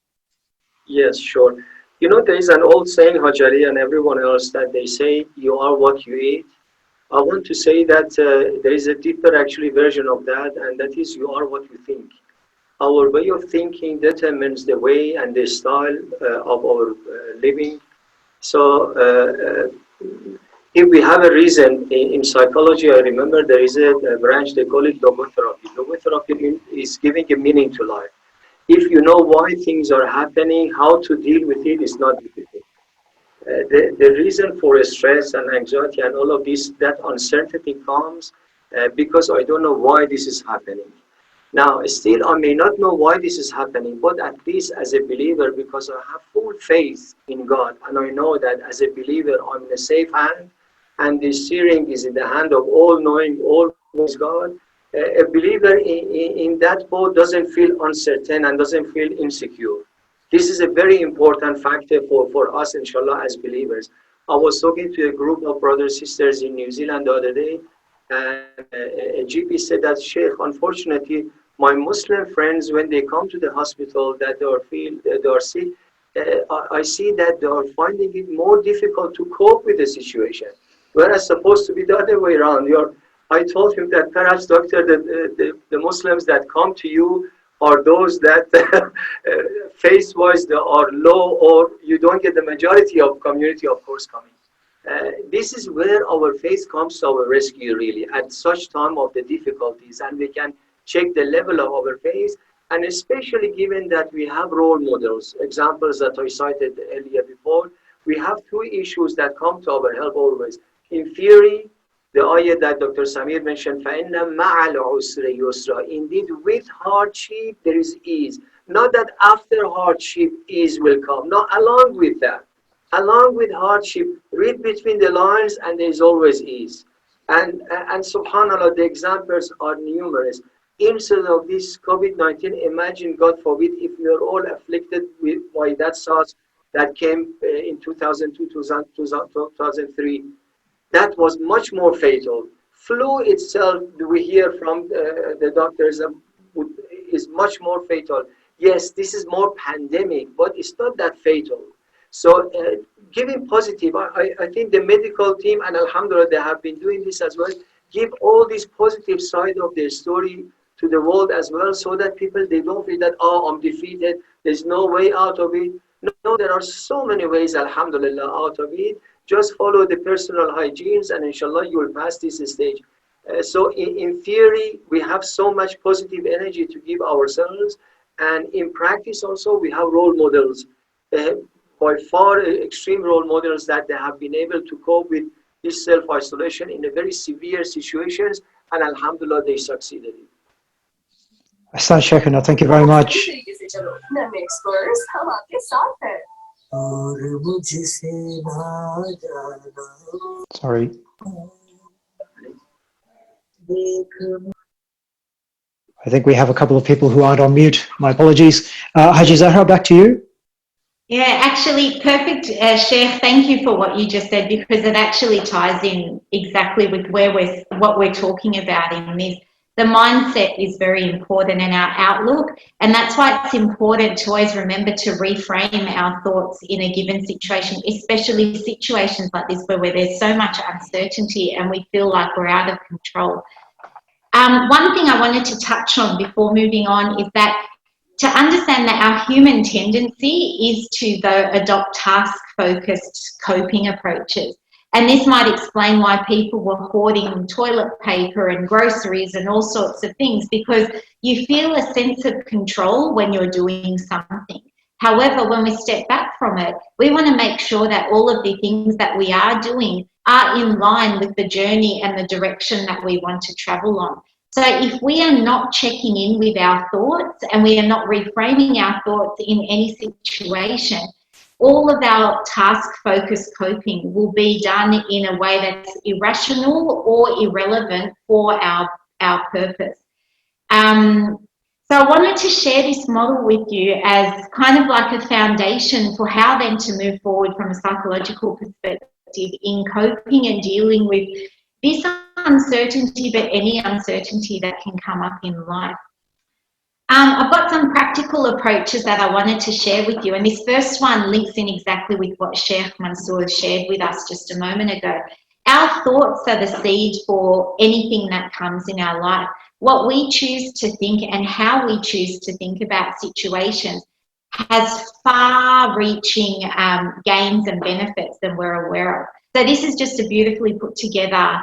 Yes, sure. You know, there is an old saying, Hajari, and everyone else, that they say, you are what you eat. I want to say that there is a deeper actually version of that, and that is you are what you think. Our way of thinking determines the way and the style of our living. So if we have a reason in psychology, I remember there is a branch, they call it logotherapy. Logotherapy is giving a meaning to life. If you know why things are happening, how to deal with it is not difficult. The reason for stress and anxiety and all of this, that uncertainty comes because I don't know why this is happening. Now, still, I may not know why this is happening, but at least as a believer, because I have full faith in God, and I know that as a believer, I'm in a safe hand, and the steering is in the hand of all-knowing, all-wise God. A believer in that boat doesn't feel uncertain and doesn't feel insecure. This is a very important factor for us, inshallah, as believers. I was talking to a group of brothers, sisters in New Zealand the other day, and a GP said that, Sheikh, unfortunately, my Muslim friends, when they come to the hospital that they are sick, I see that they are finding it more difficult to cope with the situation. Whereas supposed to be the other way around. I told him that perhaps, doctor, the Muslims that come to you are those that face-wise they are low, or you don't get the majority of community, of course, coming. This is where our faith comes to our rescue, really, at such time of the difficulties, and we can check the level of our faith, and especially given that we have role models, examples that I cited earlier before. We have two issues that come to our help always. In theory, the ayah that Dr. Samir mentioned, فَإِنَّ مَعَ الْعُسْرِ يُسْرًا. Indeed, with hardship, there is ease. Not that after hardship, ease will come. No, along with that. Along with hardship, read between the lines, and there is always ease. And subhanAllah, the examples are numerous. Instead of this COVID-19, imagine, God forbid, if we are all afflicted by that SARS that came in 2002, 2003. That was much more fatal. Flu itself, we hear from the doctors, is much more fatal. Yes, this is more pandemic, but it's not that fatal. So giving positive, I think the medical team, and alhamdulillah, they have been doing this as well, give all this positive side of their story to the world as well, so that people, they don't feel that, oh, I'm defeated, there's no way out of it. No, there are so many ways, alhamdulillah, out of it. Just follow the personal hygienes, and inshallah, you will pass this stage. So in theory, we have so much positive energy to give ourselves, and in practice also, we have role models. By far extreme role models that they have been able to cope with this self-isolation in a very severe situations, and alhamdulillah, they succeeded. Ahsan Sheikhana, thank you very much. Sorry. I think we have a couple of people who aren't on mute. My apologies. Haji Zahra, back to you. Yeah, actually, perfect, Sheikh. Thank you for what you just said, because it actually ties in exactly with what we're talking about in this. The mindset is very important in our outlook, and that's why it's important to always remember to reframe our thoughts in a given situation, especially situations like this where there's so much uncertainty and we feel like we're out of control. One thing I wanted to touch on before moving on is that to understand that our human tendency is to, though, adopt task-focused coping approaches. And this might explain why people were hoarding toilet paper and groceries and all sorts of things, because you feel a sense of control when you're doing something. However, when we step back from it, we want to make sure that all of the things that we are doing are in line with the journey and the direction that we want to travel on. So if we are not checking in with our thoughts and we are not reframing our thoughts in any situation, all of our task-focused coping will be done in a way that's irrational or irrelevant for our purpose. So I wanted to share this model with you as kind of like a foundation for how then to move forward from a psychological perspective in coping and dealing with this uncertainty, but any uncertainty that can come up in life. I've got some practical approaches that I wanted to share with you, and this first one links in exactly with what Sheikh Mansour shared with us just a moment ago. Our thoughts are the seed for anything that comes in our life. What we choose to think and how we choose to think about situations has far-reaching gains and benefits than we're aware of. So this is just a beautifully put together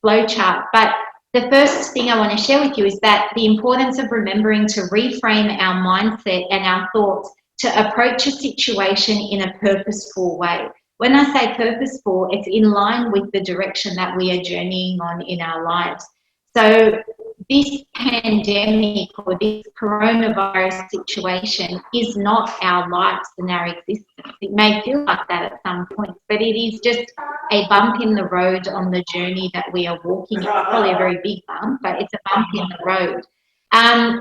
flowchart. But the first thing I want to share with you is that the importance of remembering to reframe our mindset and our thoughts to approach a situation in a purposeful way. When I say purposeful, it's in line with the direction that we are journeying on in our lives. So this pandemic or this coronavirus situation is not our lives and our existence. It may feel like that at some point, but it is just a bump in the road on the journey that we are walking. It's probably a very big bump, but it's a bump in the road.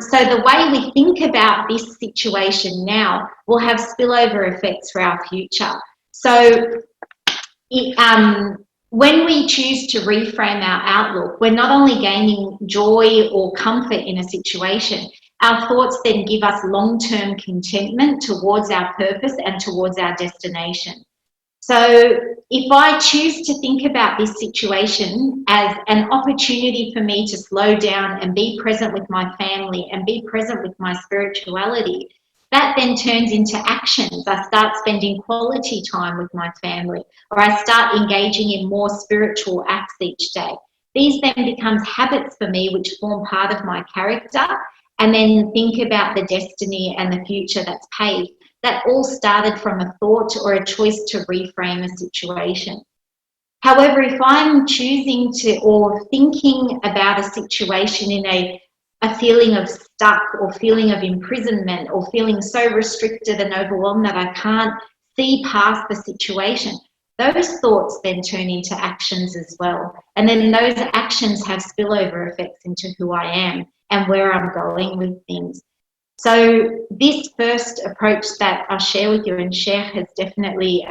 So the way we think about this situation now will have spillover effects for our future. So when we choose to reframe our outlook, we're not only gaining joy or comfort in a situation, our thoughts then give us long-term contentment towards our purpose and towards our destination. So if I choose to think about this situation as an opportunity for me to slow down and be present with my family and be present with my spirituality, that then turns into actions. I start spending quality time with my family, or I start engaging in more spiritual acts each day. These then becomes habits for me which form part of my character, and then think about the destiny and the future that's paved. That all started from a thought or a choice to reframe a situation. However, if I'm choosing to or thinking about a situation in a feeling of stuck or feeling of imprisonment or feeling so restricted and overwhelmed that I can't see past the situation, those thoughts then turn into actions as well. And then those actions have spillover effects into who I am and where I'm going with things. So this first approach that I'll share with you, and Sheikh has definitely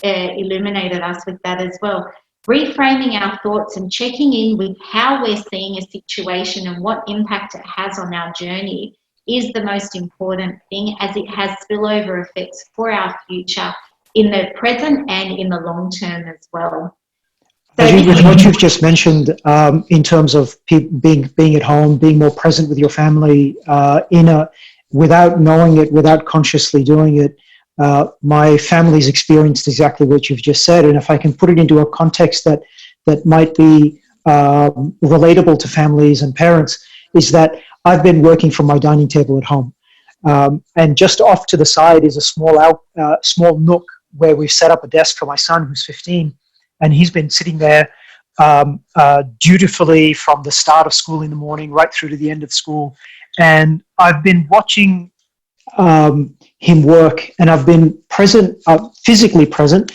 illuminated us with that as well, reframing our thoughts and checking in with how we're seeing a situation and what impact it has on our journey is the most important thing, as it has spillover effects for our future in the present and in the long term as well. So with what you've just mentioned, in terms of being at home, being more present with your family, without knowing it, without consciously doing it, my family's experienced exactly what you've just said. And if I can put it into a context that might be relatable to families and parents, is that I've been working from my dining table at home. And just off to the side is a small nook where we've set up a desk for my son, who's 15. And he's been sitting there dutifully from the start of school in the morning right through to the end of school. And I've been watching him work, and I've been present, physically present,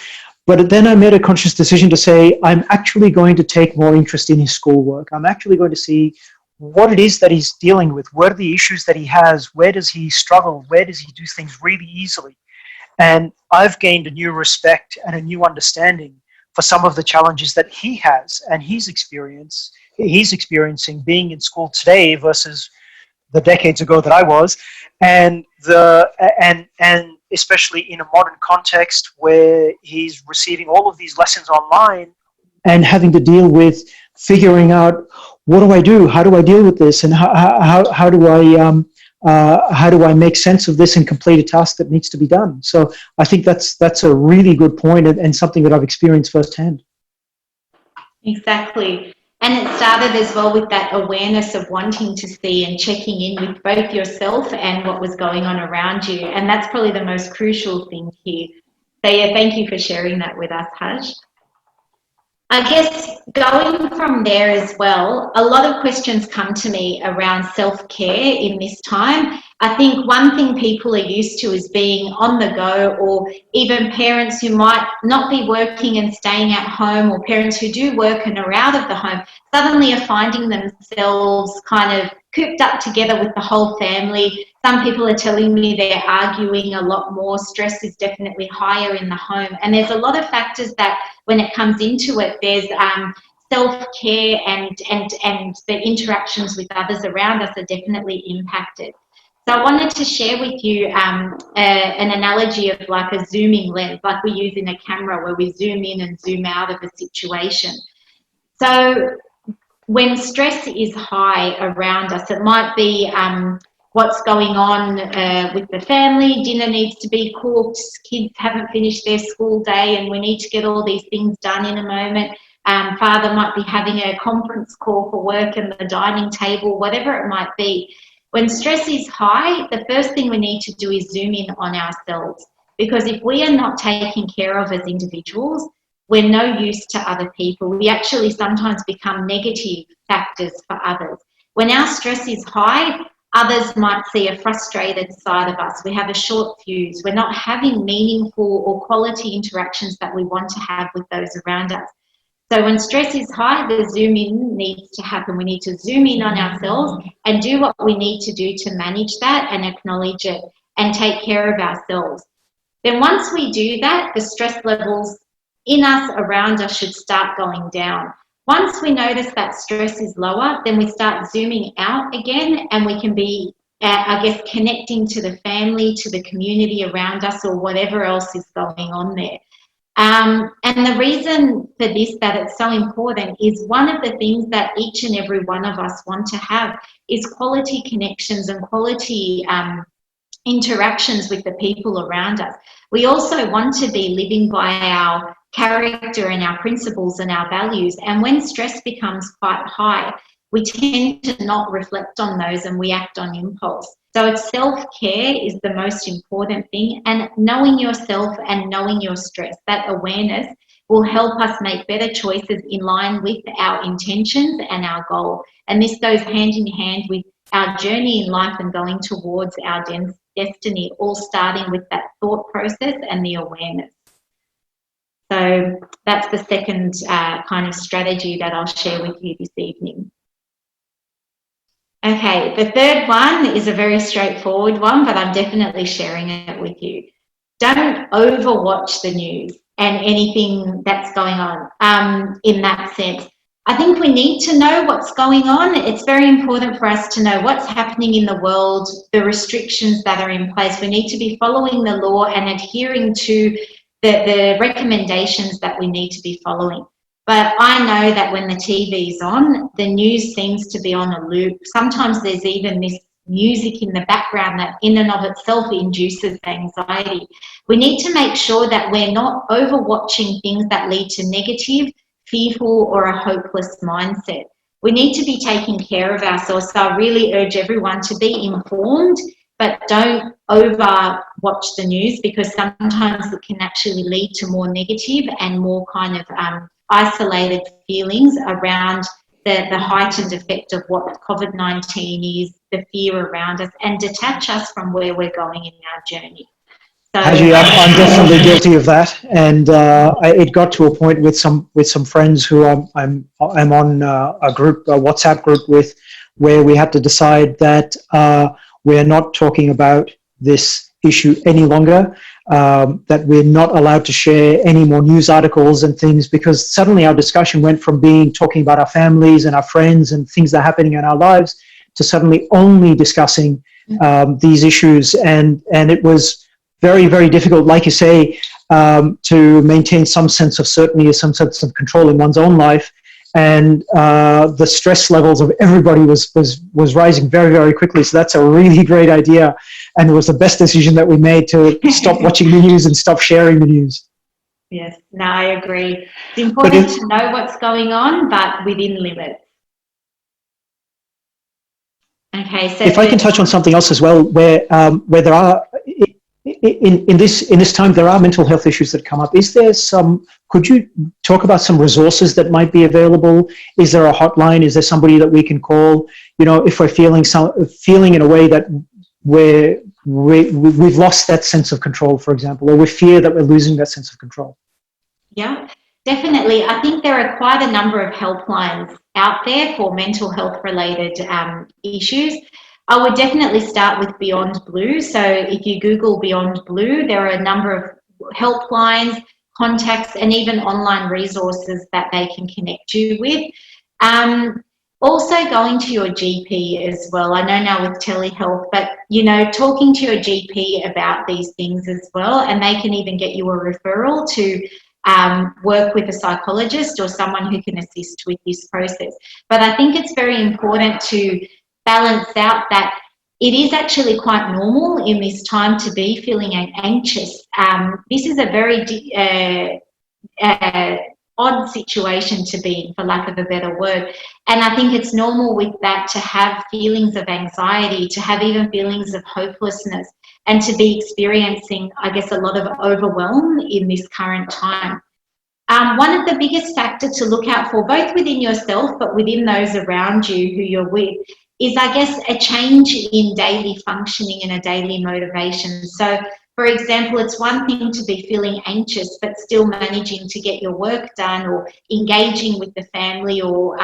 but then I made a conscious decision to say, I'm actually going to take more interest in his schoolwork. I'm actually going to see what it is that he's dealing with. What are the issues that he has? Where does he struggle? Where does he do things really easily? And I've gained a new respect and a new understanding for some of the challenges that he has and he's experiencing being in school today versus the decades ago that I was, and especially in a modern context where he's receiving all of these lessons online and having to deal with figuring out, what do I do? How do I deal with this? And how do I make sense of this and complete a task that needs to be done? So I think that's a really good point, and something that I've experienced firsthand. Exactly. And it started as well with that awareness of wanting to see and checking in with both yourself and what was going on around you. And that's probably the most crucial thing here. So yeah, thank you for sharing that with us, Haj. I guess going from there as well, a lot of questions come to me around self-care in this time, I think one thing people are used to is being on the go, or even parents who might not be working and staying at home, or parents who do work and are out of the home, suddenly are finding themselves kind of cooped up together with the whole family. Some people are telling me they're arguing a lot more. Stress is definitely higher in the home. And there's a lot of factors that when it comes into it, there's self-care and the interactions with others around us are definitely impacted. So I wanted to share with you an analogy of like a zooming lens, like we use in a camera where we zoom in and zoom out of a situation. So when stress is high around us, it might be what's going on with the family. Dinner needs to be cooked, kids haven't finished their school day and we need to get all these things done in a moment. Father might be having a conference call for work and the dining table, whatever it might be. When stress is high, the first thing we need to do is zoom in on ourselves, because if we are not taken care of as individuals, we're no use to other people. We actually sometimes become negative factors for others. When our stress is high, others might see a frustrated side of us. We have a short fuse. We're not having meaningful or quality interactions that we want to have with those around us. So when stress is high, the zoom in needs to happen. We need to zoom in on ourselves and do what we need to do to manage that and acknowledge it and take care of ourselves. Then once we do that, the stress levels in us, around us, should start going down. Once we notice that stress is lower, then we start zooming out again, and we can be, I guess, connecting to the family, to the community around us, or whatever else is going on there. And the reason for this, that it's so important, is one of the things that each and every one of us want to have is quality connections and quality interactions with the people around us. We also want to be living by our character and our principles and our values. And when stress becomes quite high, we tend to not reflect on those and we act on impulse. So it's self-care is the most important thing, and knowing yourself and knowing your stress, that awareness will help us make better choices in line with our intentions and our goal. And this goes hand in hand with our journey in life and going towards our destiny, all starting with that thought process and the awareness. So that's the second kind of strategy that I'll share with you this evening. Okay, the third one is a very straightforward one, but I'm definitely sharing it with you. Don't overwatch the news and anything that's going on in that sense. I think we need to know what's going on. It's very important for us to know what's happening in the world, the restrictions that are in place. We need to be following the law and adhering to the recommendations that we need to be following. But I know that when the TV's on, the news seems to be on a loop. Sometimes there's even this music in the background that in and of itself induces anxiety. We need to make sure that we're not overwatching things that lead to negative, fearful, or a hopeless mindset. We need to be taking care of ourselves. So I really urge everyone to be informed, but don't overwatch the news, because sometimes it can actually lead to more negative and more kind of isolated feelings around the heightened effect of what COVID-19 is, the fear around us, and detach us from where we're going in our journey. So, Haji, I'm definitely guilty of that, and it got to a point with some friends who I'm on a WhatsApp group with, where we had to decide that we're not talking about this issue any longer, that we're not allowed to share any more news articles and things, because suddenly our discussion went from talking about our families and our friends and things that are happening in our lives to suddenly only discussing these issues, and it was very, very difficult, like you say, to maintain some sense of certainty, some sense of control in one's own life. And the stress levels of everybody was rising very, very quickly. So that's a really great idea. And it was the best decision that we made to stop watching the news and stop sharing the news. Yes, no, I agree. It's important to know what's going on, but within limits. Okay, so if I can touch on something else as well, where there are in this time there are mental health issues that come up. Is there some? Could you talk about some resources that might be available? Is there a hotline? Is there somebody that we can call? You know, if we're feeling in a way that where we've lost that sense of control, for example, or we fear that we're losing that sense of control? Yeah, definitely. I think there are quite a number of helplines out there for mental health related issues. I would definitely start with Beyond Blue. So if you Google Beyond Blue, there are a number of helplines, contacts, and even online resources that they can connect you with. Also going to your GP as well. I know now with telehealth, but, you know, talking to your GP about these things as well, and they can even get you a referral to work with a psychologist or someone who can assist with this process. But I think it's very important to balance out that it is actually quite normal in this time to be feeling anxious. This is a very odd situation to be in, for lack of a better word. And I think it's normal with that to have feelings of anxiety, to have even feelings of hopelessness, and to be experiencing, I guess, a lot of overwhelm in this current time. One of the biggest factors to look out for, both within yourself but within those around you who you're with, is, I guess, a change in daily functioning and a daily motivation. So, for example, it's one thing to be feeling anxious but still managing to get your work done, or engaging with the family, or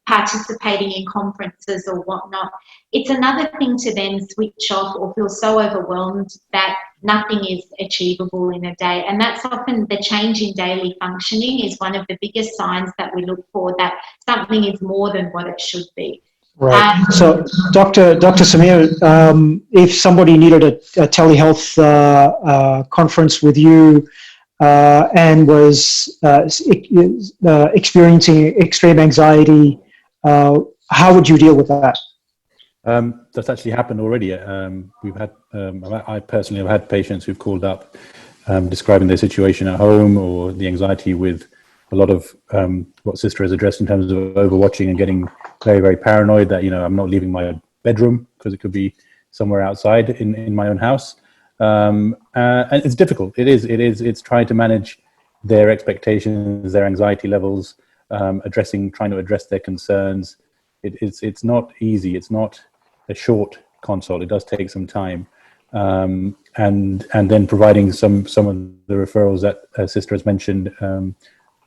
participating in conferences or whatnot. It's another thing to then switch off or feel so overwhelmed that nothing is achievable in a day. And that's often the change in daily functioning is one of the biggest signs that we look for, that something is more than what it should be. Right. So, Dr. Samir, if somebody needed a telehealth conference with you and was experiencing extreme anxiety, how would you deal with that? That's actually happened already. We've had, I personally have had patients who've called up describing their situation at home, or the anxiety with a lot of what Sister has addressed in terms of overwatching and getting very, very paranoid that, you know, I'm not leaving my bedroom because it could be somewhere outside in my own house. And it's difficult. It's trying to manage their expectations, their anxiety levels, trying to address their concerns. It's not easy. It's not a short consult. It does take some time. And then providing some of the referrals that Sister has mentioned,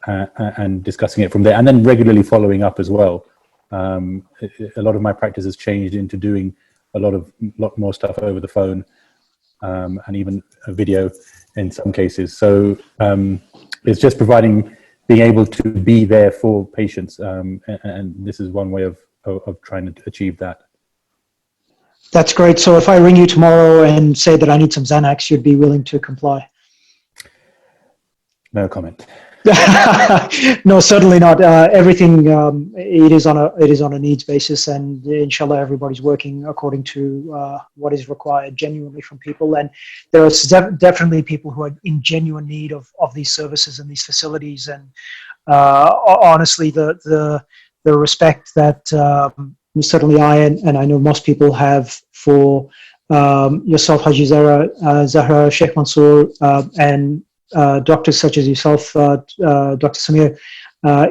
and discussing it from there, and then regularly following up as well. A lot of my practice has changed into doing a lot more stuff over the phone, and even a video in some cases. So it's just being able to be there for patients, and this is one way of trying to achieve that. That's great. So if I ring you tomorrow and say that I need some Xanax, you'd be willing to comply? No comment. No, certainly not. Everything it is on a needs basis, and inshallah everybody's working according to what is required genuinely from people. And there are definitely people who are in genuine need of these services and these facilities. And honestly, the respect that certainly I and I know most people have for yourself, Haji Zahra, Sheikh Mansour, and doctors such as yourself, Dr. Samir,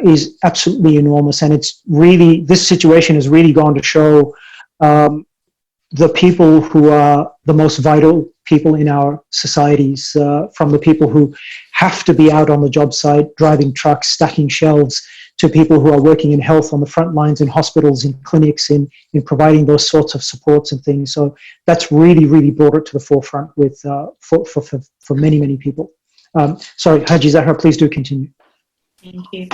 is absolutely enormous. And it's really, this situation has really gone to show the people who are the most vital people in our societies, from the people who have to be out on the job site, driving trucks, stacking shelves, to people who are working in health on the front lines, in hospitals, in clinics, in providing those sorts of supports and things. So that's really, really brought it to the forefront with for many, many people. Sorry, Haji Zahra, please do continue. Thank you.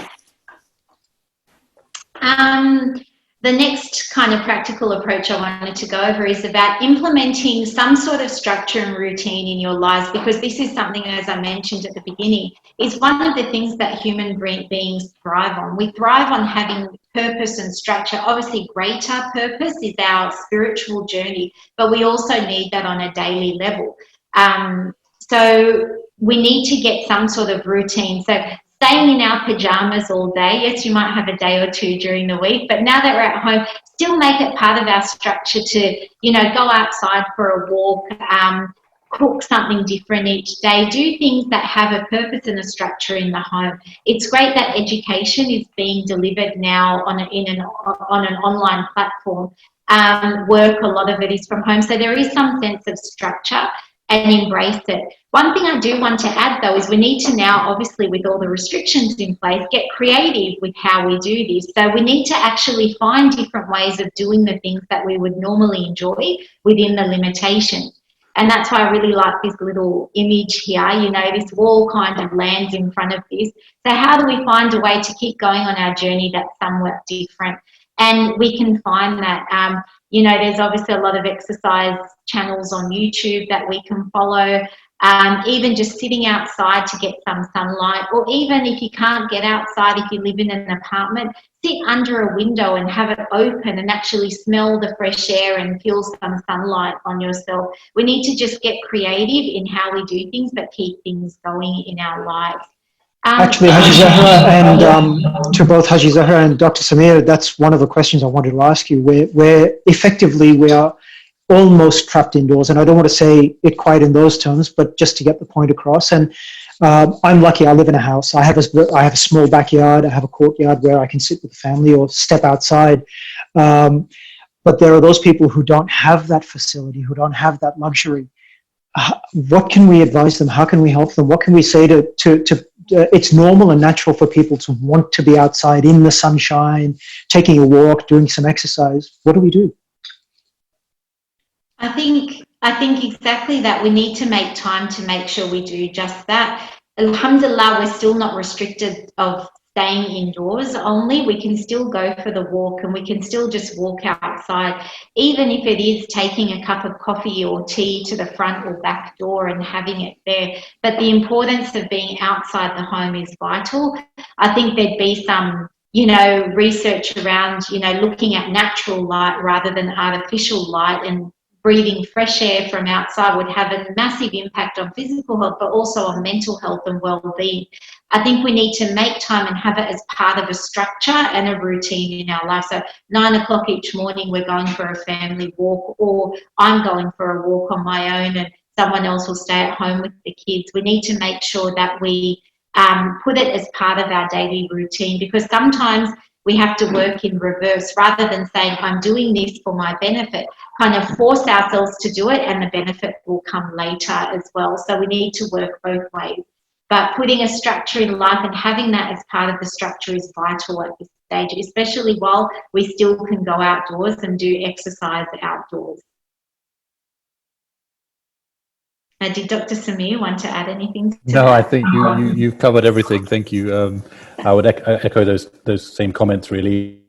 The next kind of practical approach I wanted to go over is about implementing some sort of structure and routine in your lives, because this is something, as I mentioned at the beginning, is one of the things that human beings thrive on. We thrive on having purpose and structure. Obviously, greater purpose is our spiritual journey, but we also need that on a daily level. So we need to get some sort of routine. So staying in our pajamas all day, yes, you might have a day or two during the week, but now that we're at home, still make it part of our structure to, you know, go outside for a walk, cook something different each day, do things that have a purpose and a structure in the home. It's great that education is being delivered now on an online platform. work, a lot of it is from home. So there is some sense of structure, and embrace it. One thing I do want to add though is we need to now, obviously with all the restrictions in place, get creative with how we do this. So we need to actually find different ways of doing the things that we would normally enjoy within the limitations. And that's why I really like this little image here. You know, this wall kind of lands in front of this. So how do we find a way to keep going on our journey that's somewhat different? And we can find that, you know, there's obviously a lot of exercise channels on YouTube that we can follow. Even just sitting outside to get some sunlight, or even if you can't get outside, if you live in an apartment, sit under a window and have it open and actually smell the fresh air and feel some sunlight on yourself. We need to just get creative in how we do things, but keep things going in our lives. Actually, Haji Zahra, and to both Haji Zahra and Dr. Samir, that's one of the questions I wanted to ask you, where effectively we are almost trapped indoors. And I don't want to say it quite in those terms, but just to get the point across. And I'm lucky, I live in a house. I have a small backyard, I have a courtyard where I can sit with the family or step outside. But there are those people who don't have that facility, who don't have that luxury. What can we advise them? How can we help them? What can we say to it's normal and natural for people to want to be outside in the sunshine, taking a walk, doing some exercise. What do we do? I think exactly that. We need to make time to make sure we do just that. Alhamdulillah, we're still not restricted of staying indoors only. We can still go for the walk, and we can still just walk outside, even if it is taking a cup of coffee or tea to the front or back door and having it there. But the importance of being outside the home is vital. I think there'd be some, you know, research around, you know, looking at natural light rather than artificial light, and breathing fresh air from outside would have a massive impact on physical health, but also on mental health and well-being. I think we need to make time and have it as part of a structure and a routine in our life. So 9 o'clock each morning, we're going for a family walk, or I'm going for a walk on my own and someone else will stay at home with the kids. We need to make sure that we put it as part of our daily routine, because sometimes we have to work in reverse. Rather than saying, I'm doing this for my benefit, kind of force ourselves to do it, and the benefit will come later as well. So we need to work both ways. But putting a structure in life and having that as part of the structure is vital at this stage, especially while we still can go outdoors and do exercise outdoors. Did Dr. Samir want to add anything to that? No, I think you've covered everything. Thank you. I would echo those same comments, really.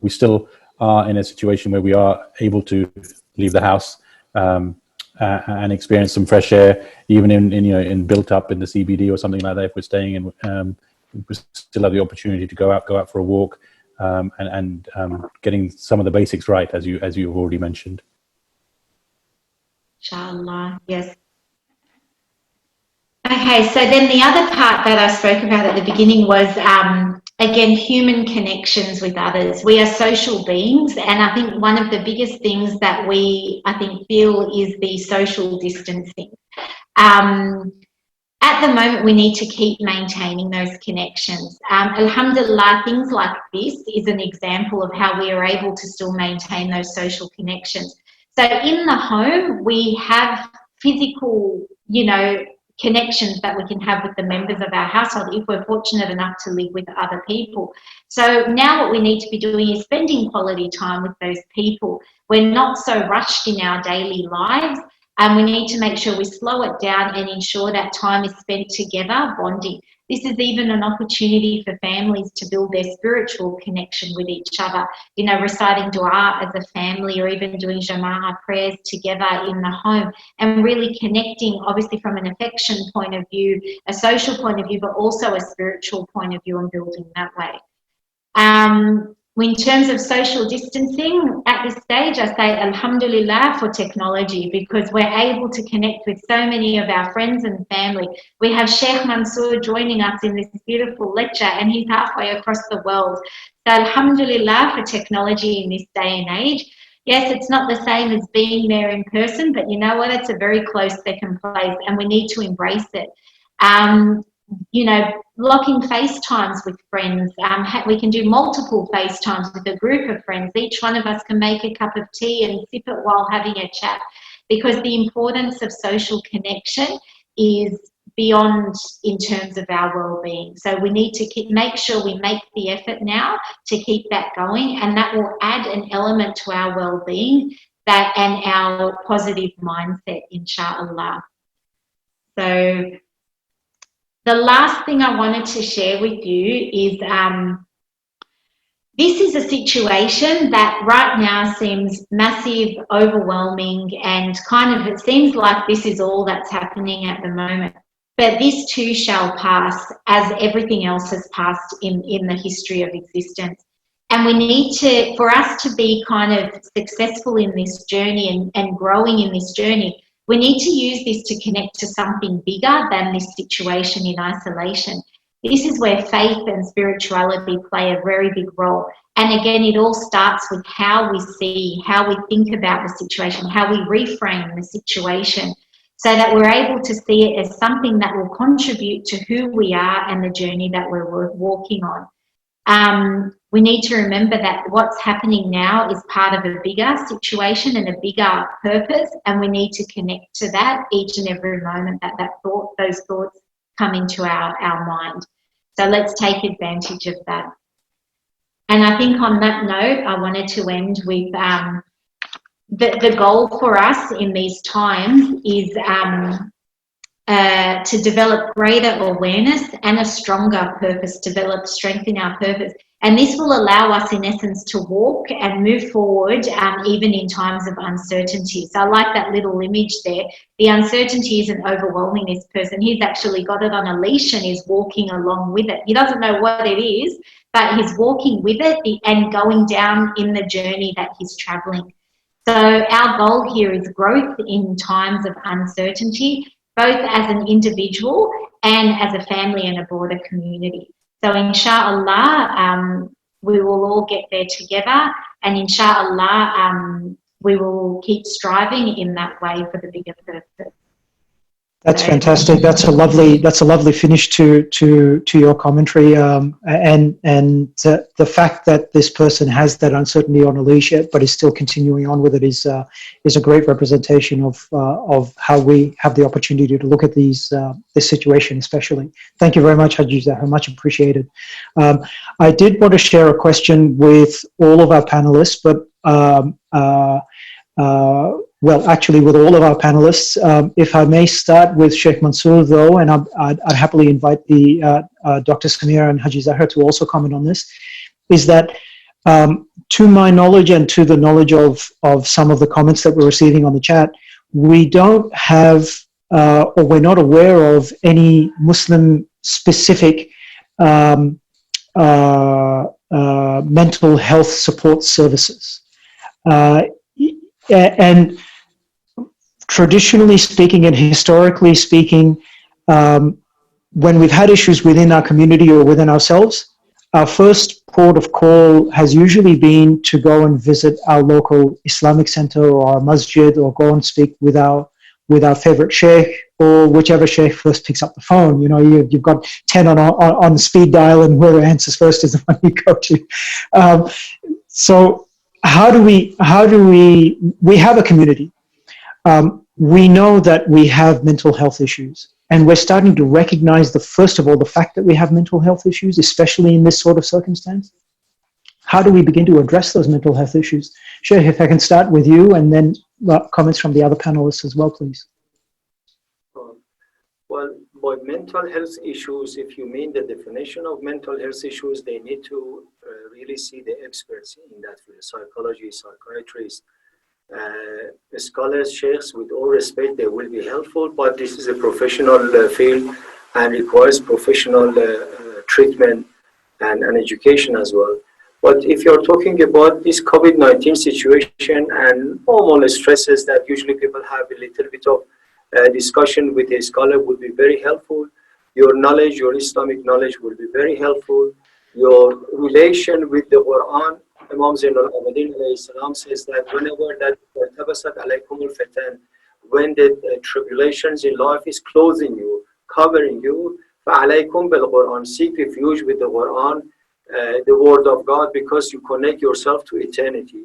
We still are in a situation where we are able to leave the house and experience some fresh air, even in built up in the CBD or something like that. If we're staying in, we still have the opportunity to go out for a walk, and getting some of the basics right, as you've already mentioned. Inshallah, yes. Okay, so then the other part that I spoke about at the beginning was, again, human connections with others. We are social beings, and I think one of the biggest things that we, I think, feel is the social distancing. At the moment, we need to keep maintaining those connections. Alhamdulillah, things like this is an example of how we are able to still maintain those social connections. So in the home, we have physical, connections that we can have with the members of our household if we're fortunate enough to live with other people. So now what we need to be doing is spending quality time with those people. We're not so rushed in our daily lives, and we need to make sure we slow it down and ensure that time is spent together, bonding. This is even an opportunity for families to build their spiritual connection with each other, reciting dua as a family, or even doing jama'ah prayers together in the home, and really connecting, obviously from an affection point of view, a social point of view, but also a spiritual point of view, and building that way. In terms of social distancing, at this stage, I say alhamdulillah for technology, because we're able to connect with so many of our friends and family. We have Sheikh Mansour joining us in this beautiful lecture, and he's halfway across the world. So alhamdulillah for technology in this day and age. Yes, it's not the same as being there in person, but you know what? It's a very close second place, and we need to embrace it. you know, blocking FaceTimes with friends. We can do multiple FaceTimes with a group of friends. Each one of us can make a cup of tea and sip it while having a chat, because the importance of social connection is beyond in terms of our well-being. So we need to make sure we make the effort now to keep that going, and that will add an element to our well-being and our positive mindset, inshallah. So the last thing I wanted to share with you is this is a situation that right now seems massive, overwhelming, and kind of, it seems like this is all that's happening at the moment. But this too shall pass, as everything else has passed in the history of existence. And we need to, for us to be kind of successful in this journey and growing in this journey, we need to use this to connect to something bigger than this situation in isolation. This is where faith and spirituality play a very big role. And again, it all starts with how we see, how we think about the situation, how we reframe the situation, so that we're able to see it as something that will contribute to who we are and the journey that we're walking on. We need to remember that what's happening now is part of a bigger situation and a bigger purpose, and we need to connect to that each and every moment that those thoughts come into our mind. So let's take advantage of that. And I think on that note, I wanted to end with the goal for us in these times is to develop greater awareness and a stronger purpose, strengthen our purpose. And this will allow us, in essence, to walk and move forward even in times of uncertainty. So I like that little image there. The uncertainty isn't overwhelming this person. He's actually got it on a leash and is walking along with it. He doesn't know what it is, but he's walking with it and going down in the journey that he's traveling. So our goal here is growth in times of uncertainty, both as an individual and as a family and a broader community. So inshallah, we will all get there together, and inshallah, we will keep striving in that way for the bigger purpose. That's fantastic. That's a lovely finish to your commentary, and the fact that this person has that uncertainty on a leash, but is still continuing on with it is a great representation of how we have the opportunity to look at this situation, especially. Thank you very much, Haji Zahra. Much appreciated. I did want to share a question with all of our panelists, but well, actually, with all of our panelists, if I may start with Sheikh Mansour, though, and I'd happily invite the Dr. Samir and Haji Zahra to also comment on this, is that to my knowledge and to the knowledge of some of the comments that we're receiving on the chat, we don't have, or we're not aware of any Muslim-specific mental health support services. And traditionally speaking and historically speaking, when we've had issues within our community or within ourselves, our first port of call has usually been to go and visit our local Islamic center or our masjid, or go and speak with our favorite sheikh, or whichever sheikh first picks up the phone. You know, you've got 10 on speed dial, and whoever answers first is the one you go to. So how do we have a community. We know that we have mental health issues, and we're starting to recognize first of all, the fact that we have mental health issues, especially in this sort of circumstance. How do we begin to address those mental health issues? Sheikh, if I can start with you, and then comments from the other panelists as well, please. Well, by mental health issues, if you mean the definition of mental health issues, they need to really see the experts in that field, psychologists, psychiatrists, scholars, sheikhs. With all respect, they will be helpful, but this is a professional field and requires professional treatment and education as well. But if you're talking about this COVID-19 situation and normal stresses that usually people have, a little bit of discussion with a scholar would be very helpful. Your knowledge, your Islamic knowledge will be very helpful. Your relation with the Quran, Imam Zainul Abedi says that whenever that tabasat alaykumul fitan, when the tribulations in life is closing you, covering you, فَعَلَيْكُمْ بِالْقُرْآنِ. Seek refuge with the Quran, the word of God, because you connect yourself to eternity.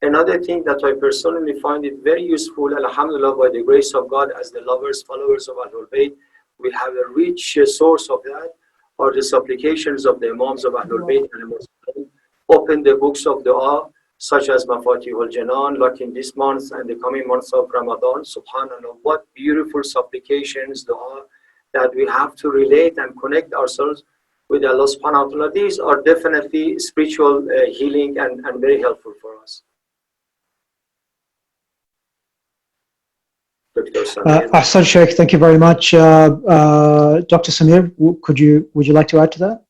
Another thing that I personally find it very useful, alhamdulillah, by the grace of God, as the lovers, followers of Ahlul Bayt, we have a rich source of that, are the supplications of the Imams of Ahlul Bayt and Muslims. Open the books of dua, such as Mafatihul Janan, like in this month and the coming months of Ramadan. Subhanallah, what beautiful supplications, dua, that we have to relate and connect ourselves with Allah subhanahu wa ta'ala. These are definitely spiritual healing and very helpful for us. Dr. Samir. Ahsan Sheikh, thank you very much. Dr. Samir, would you like to add to that?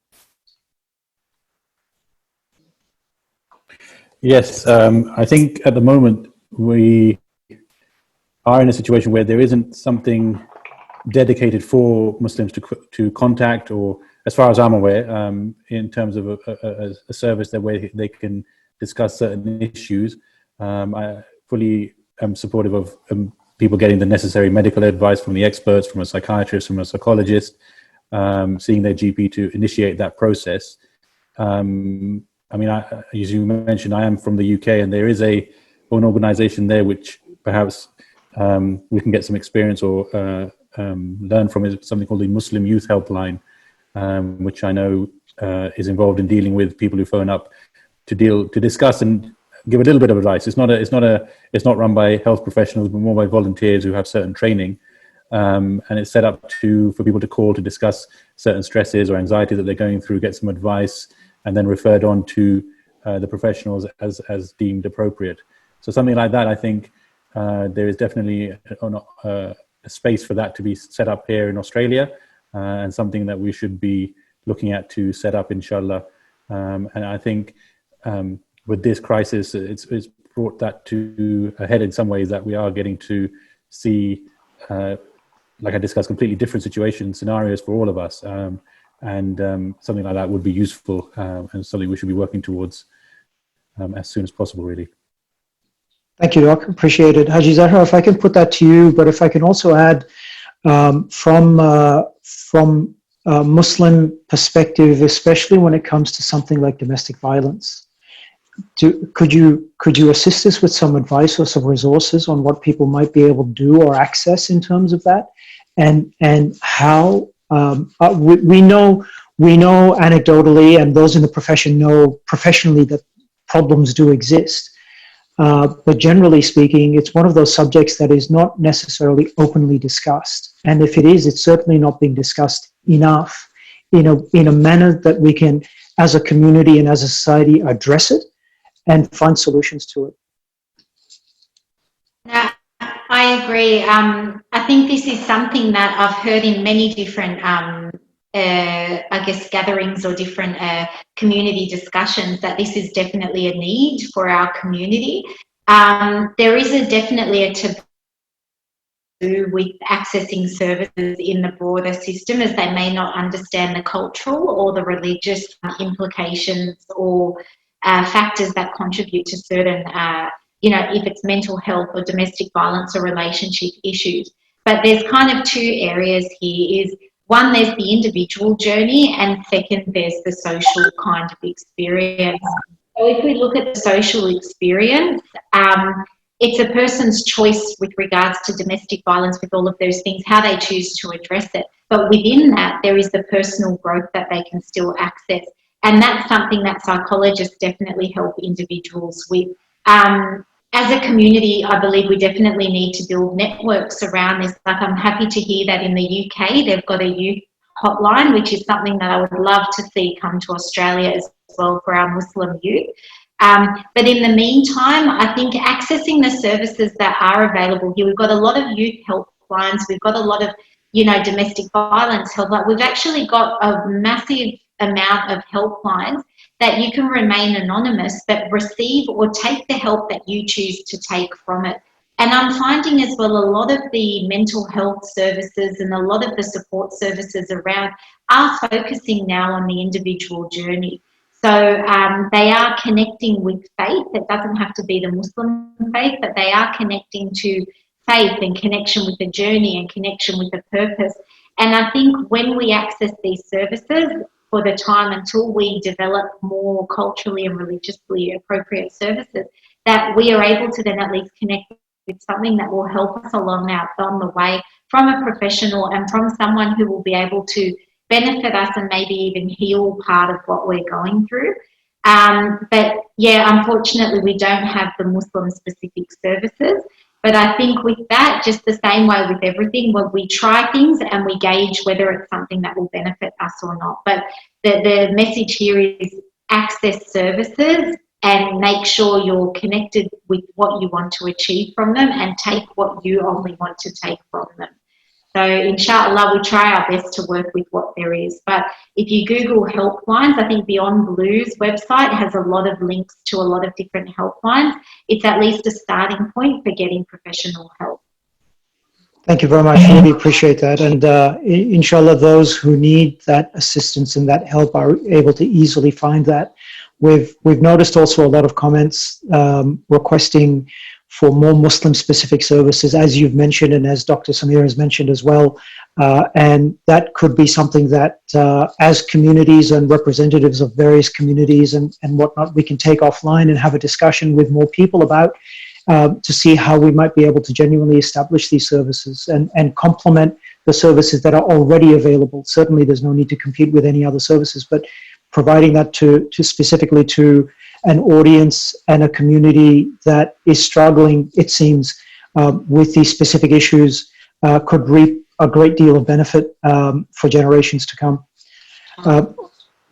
Yes, I think at the moment we are in a situation where there isn't something dedicated for Muslims to contact, or as far as I'm aware, in terms of a service where they can discuss certain issues. I fully am supportive of people getting the necessary medical advice from the experts, from a psychiatrist, from a psychologist, seeing their GP to initiate that process. I mean, as you mentioned, I am from the UK, and there is an organisation there which perhaps we can get some experience or learn from, is something called the Muslim Youth Helpline, which I know is involved in dealing with people who phone up to discuss and give a little bit of advice. It's not run by health professionals, but more by volunteers who have certain training, and it's set up for people to call to discuss certain stresses or anxiety that they're going through, get some advice, and then referred on to the professionals as deemed appropriate. So something like that, I think there is definitely a space for that to be set up here in Australia, and something that we should be looking at to set up, inshallah. And I think with this crisis, it's brought that to a head in some ways, that we are getting to see, like I discussed, completely different scenarios for all of us. And something like that would be useful, and something we should be working towards as soon as possible, really. Thank you, Doc. Appreciate it. Haji Zahra, if I can put that to you, but if I can also add from a Muslim perspective, especially when it comes to something like domestic violence, could you assist us with some advice or some resources on what people might be able to do or access in terms of that, and how we know anecdotally, and those in the profession know professionally, that problems do exist. But generally speaking, it's one of those subjects that is not necessarily openly discussed. And if it is, it's certainly not being discussed enough in a manner that we can, as a community and as a society, address it and find solutions to it. I agree. I think this is something that I've heard in many different, gatherings or different community discussions, that this is definitely a need for our community. There is definitely a taboo with accessing services in the broader system, as they may not understand the cultural or the religious implications or factors that contribute to certain if it's mental health or domestic violence or relationship issues. But there's kind of two areas here. Is one, there's the individual journey, and second, there's the social kind of experience. So if we look at the social experience, it's a person's choice with regards to domestic violence, with all of those things, how they choose to address it. But within that, there is the personal growth that they can still access. And that's something that psychologists definitely help individuals with. As a community, I believe we definitely need to build networks around this. Like, I'm happy to hear that in the UK they've got a youth hotline, which is something that I would love to see come to Australia as well for our Muslim youth. But in the meantime, I think accessing the services that are available here, we've got a lot of youth helplines, we've got a lot of, domestic violence helplines. We've actually got a massive amount of helplines that you can remain anonymous but receive or take the help that you choose to take from it. And I'm finding as well, a lot of the mental health services and a lot of the support services around are focusing now on the individual journey. So they are connecting with faith. It doesn't have to be the Muslim faith, but they are connecting to faith and connection with the journey and connection with the purpose. And I think when we access these services for the time until we develop more culturally and religiously appropriate services, that we are able to then at least connect with something that will help us along the way from a professional and from someone who will be able to benefit us and maybe even heal part of what we're going through. But yeah, unfortunately, we don't have the Muslim-specific services. But I think with that, just the same way with everything, when we try things and we gauge whether it's something that will benefit us or not. But the message here is access services and make sure you're connected with what you want to achieve from them and take what you only want to take from them. So inshallah, we try our best to work with what there is. But if you Google helplines, I think Beyond Blue's website has a lot of links to a lot of different helplines. It's at least a starting point for getting professional help. Thank you very much. Really appreciate that. And inshallah, those who need that assistance and that help are able to easily find that. We've noticed also a lot of comments requesting for more Muslim-specific services, as you've mentioned and as Dr. Samir has mentioned as well. And that could be something that as communities and representatives of various communities and whatnot, we can take offline and have a discussion with more people about to see how we might be able to genuinely establish these services and complement the services that are already available. Certainly there's no need to compete with any other services, but providing that to specifically to an audience and a community that is struggling, it seems, with these specific issues could reap a great deal of benefit for generations to come.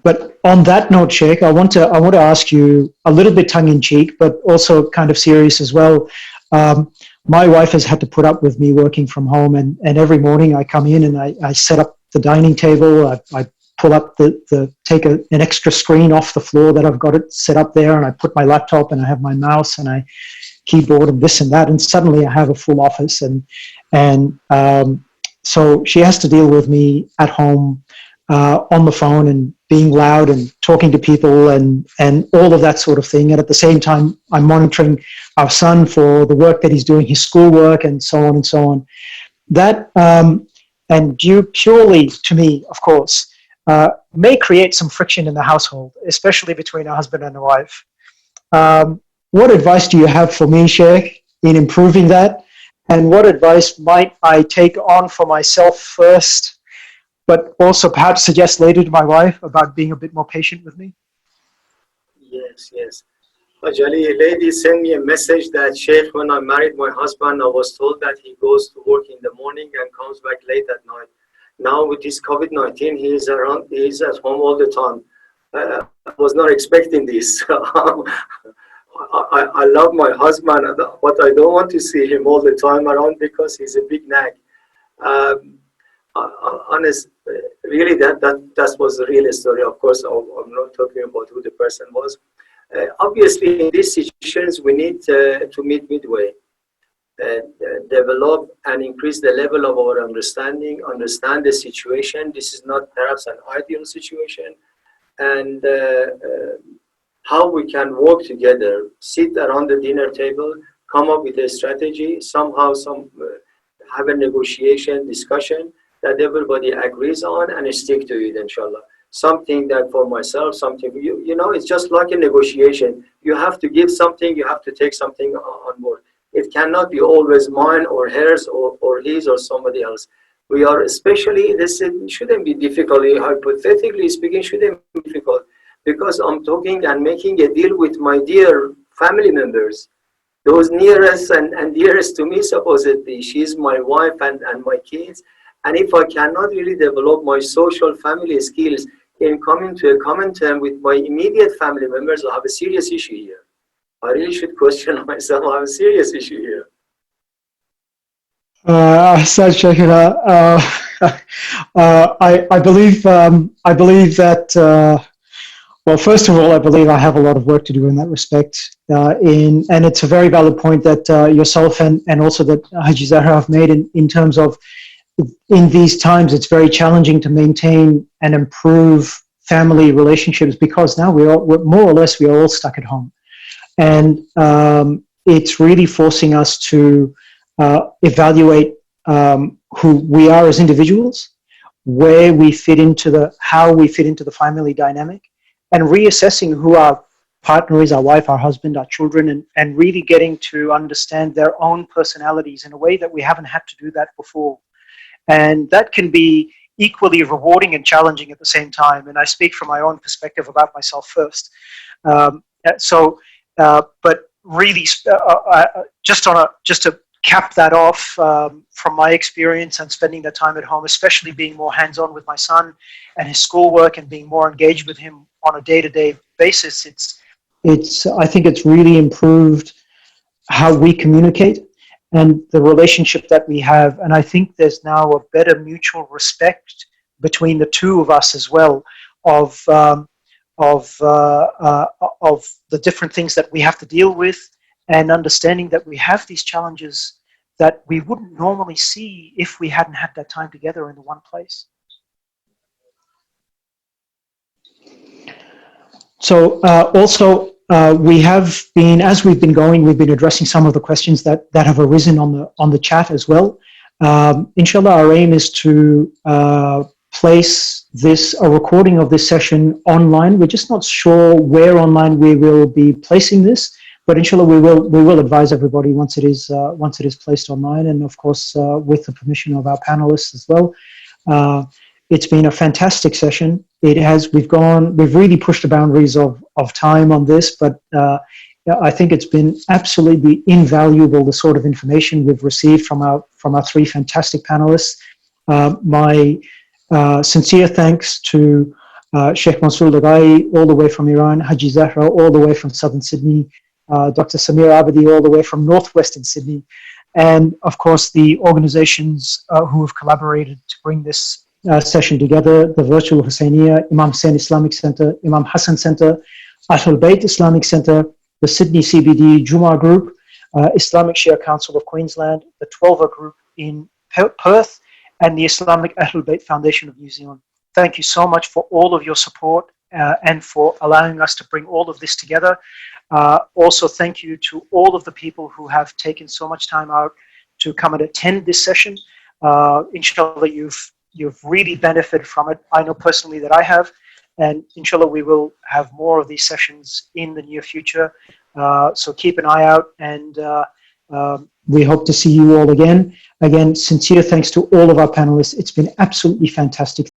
But on that note, Sheikh, I want to ask you a little bit tongue-in-cheek, but also kind of serious as well. My wife has had to put up with me working from home, and every morning I come in and I set up the dining table. I pull up take an extra screen off the floor that I've got it set up there, and I put my laptop and I have my mouse and I keyboard and this and that, and suddenly I have a full office, and so she has to deal with me at home on the phone and being loud and talking to people and all of that sort of thing. And at the same time, I'm monitoring our son for the work that he's doing, his schoolwork, and so on and so on. That and due purely to me, of course, may create some friction in the household, especially between a husband and a wife. What advice do you have for me, Sheikh, in improving that? And what advice might I take on for myself first, but also perhaps suggest later to my wife about being a bit more patient with me? Yes. Ajali, a lady sent me a message that, Sheikh, when I married my husband, I was told that he goes to work in the morning and comes back late at night. Now with this Covid-19, he's at home all the time. I was not expecting this. I love my husband, but I don't want to see him all the time around because he's a big nag. Honest, really, that was the real story. Of course, I'm not talking about who the person was. Obviously, in these situations, we need to meet midway. Develop and increase the level of our understand the situation. This is not perhaps an ideal situation, and how we can work together, sit around the dinner table, come up with a strategy, somehow have a negotiation, discussion that everybody agrees on and stick to it, inshallah. Something that for myself, something for you, it's just like a negotiation. You have to give something, you have to take something on board. It cannot be always mine or hers or his or somebody else. We are especially, this shouldn't be difficult, hypothetically speaking, shouldn't be difficult, because I'm talking and making a deal with my dear family members, those nearest and dearest to me, supposedly. She's my wife and my kids. And if I cannot really develop my social family skills in coming to a common term with my immediate family members, I have a serious issue here. I really should question myself. I have a serious issue here. I believe that. Well, first of all, I believe I have a lot of work to do in that respect. And it's a very valid point that yourself and also that Haji Zahra have made in terms of, in these times, it's very challenging to maintain and improve family relationships because now we're more or less all stuck at home. And it's really forcing us to evaluate who we are as individuals where we fit into how we fit into the family dynamic, and reassessing who our partner is, our wife, our husband, our children, and really getting to understand their own personalities in a way that we haven't had to do that before. And that can be equally rewarding and challenging at the same time. And I speak from my own perspective about myself first. But really, just to cap that off, from my experience and spending the time at home, especially being more hands-on with my son and his schoolwork and being more engaged with him on a day-to-day basis, I think it's really improved how we communicate and the relationship that we have. And I think there's now a better mutual respect between the two of us as well, of the different things that we have to deal with, and understanding that we have these challenges that we wouldn't normally see if we hadn't had that time together in the one place. So also, we have been, as we've been going, we've been addressing some of the questions that have arisen on the chat as well. Inshallah, our aim is to place a recording of this session online. We're just not sure where online we will be placing this, but inshallah we will advise everybody once it is placed online, and of course with the permission of our panelists as well. It's been a fantastic session. We've really pushed the boundaries of time on this, but I think it's been absolutely invaluable, the sort of information we've received from our three fantastic panelists. My sincere thanks to Sheikh Mansour Leghaei, all the way from Iran, Haji Zahra, all the way from southern Sydney, Dr. Samir Abedi, all the way from northwestern Sydney, and of course the organizations who have collaborated to bring this session together: the Virtual Hussainiya, Imam Hussain Islamic Center, Imam Hassan Center, Ahlul Bayt Islamic Center, the Sydney CBD Juma Group, Islamic Shia Council of Queensland, the 12er Group in Perth, and the Islamic Ahlul Bayt Foundation of New Zealand. Thank you so much for all of your support and for allowing us to bring all of this together. Also, thank you to all of the people who have taken so much time out to come and attend this session. Inshallah, you've really benefited from it. I know personally that I have, and inshallah we will have more of these sessions in the near future. So keep an eye out, and we hope to see you all again. Again, sincere thanks to all of our panelists. It's been absolutely fantastic.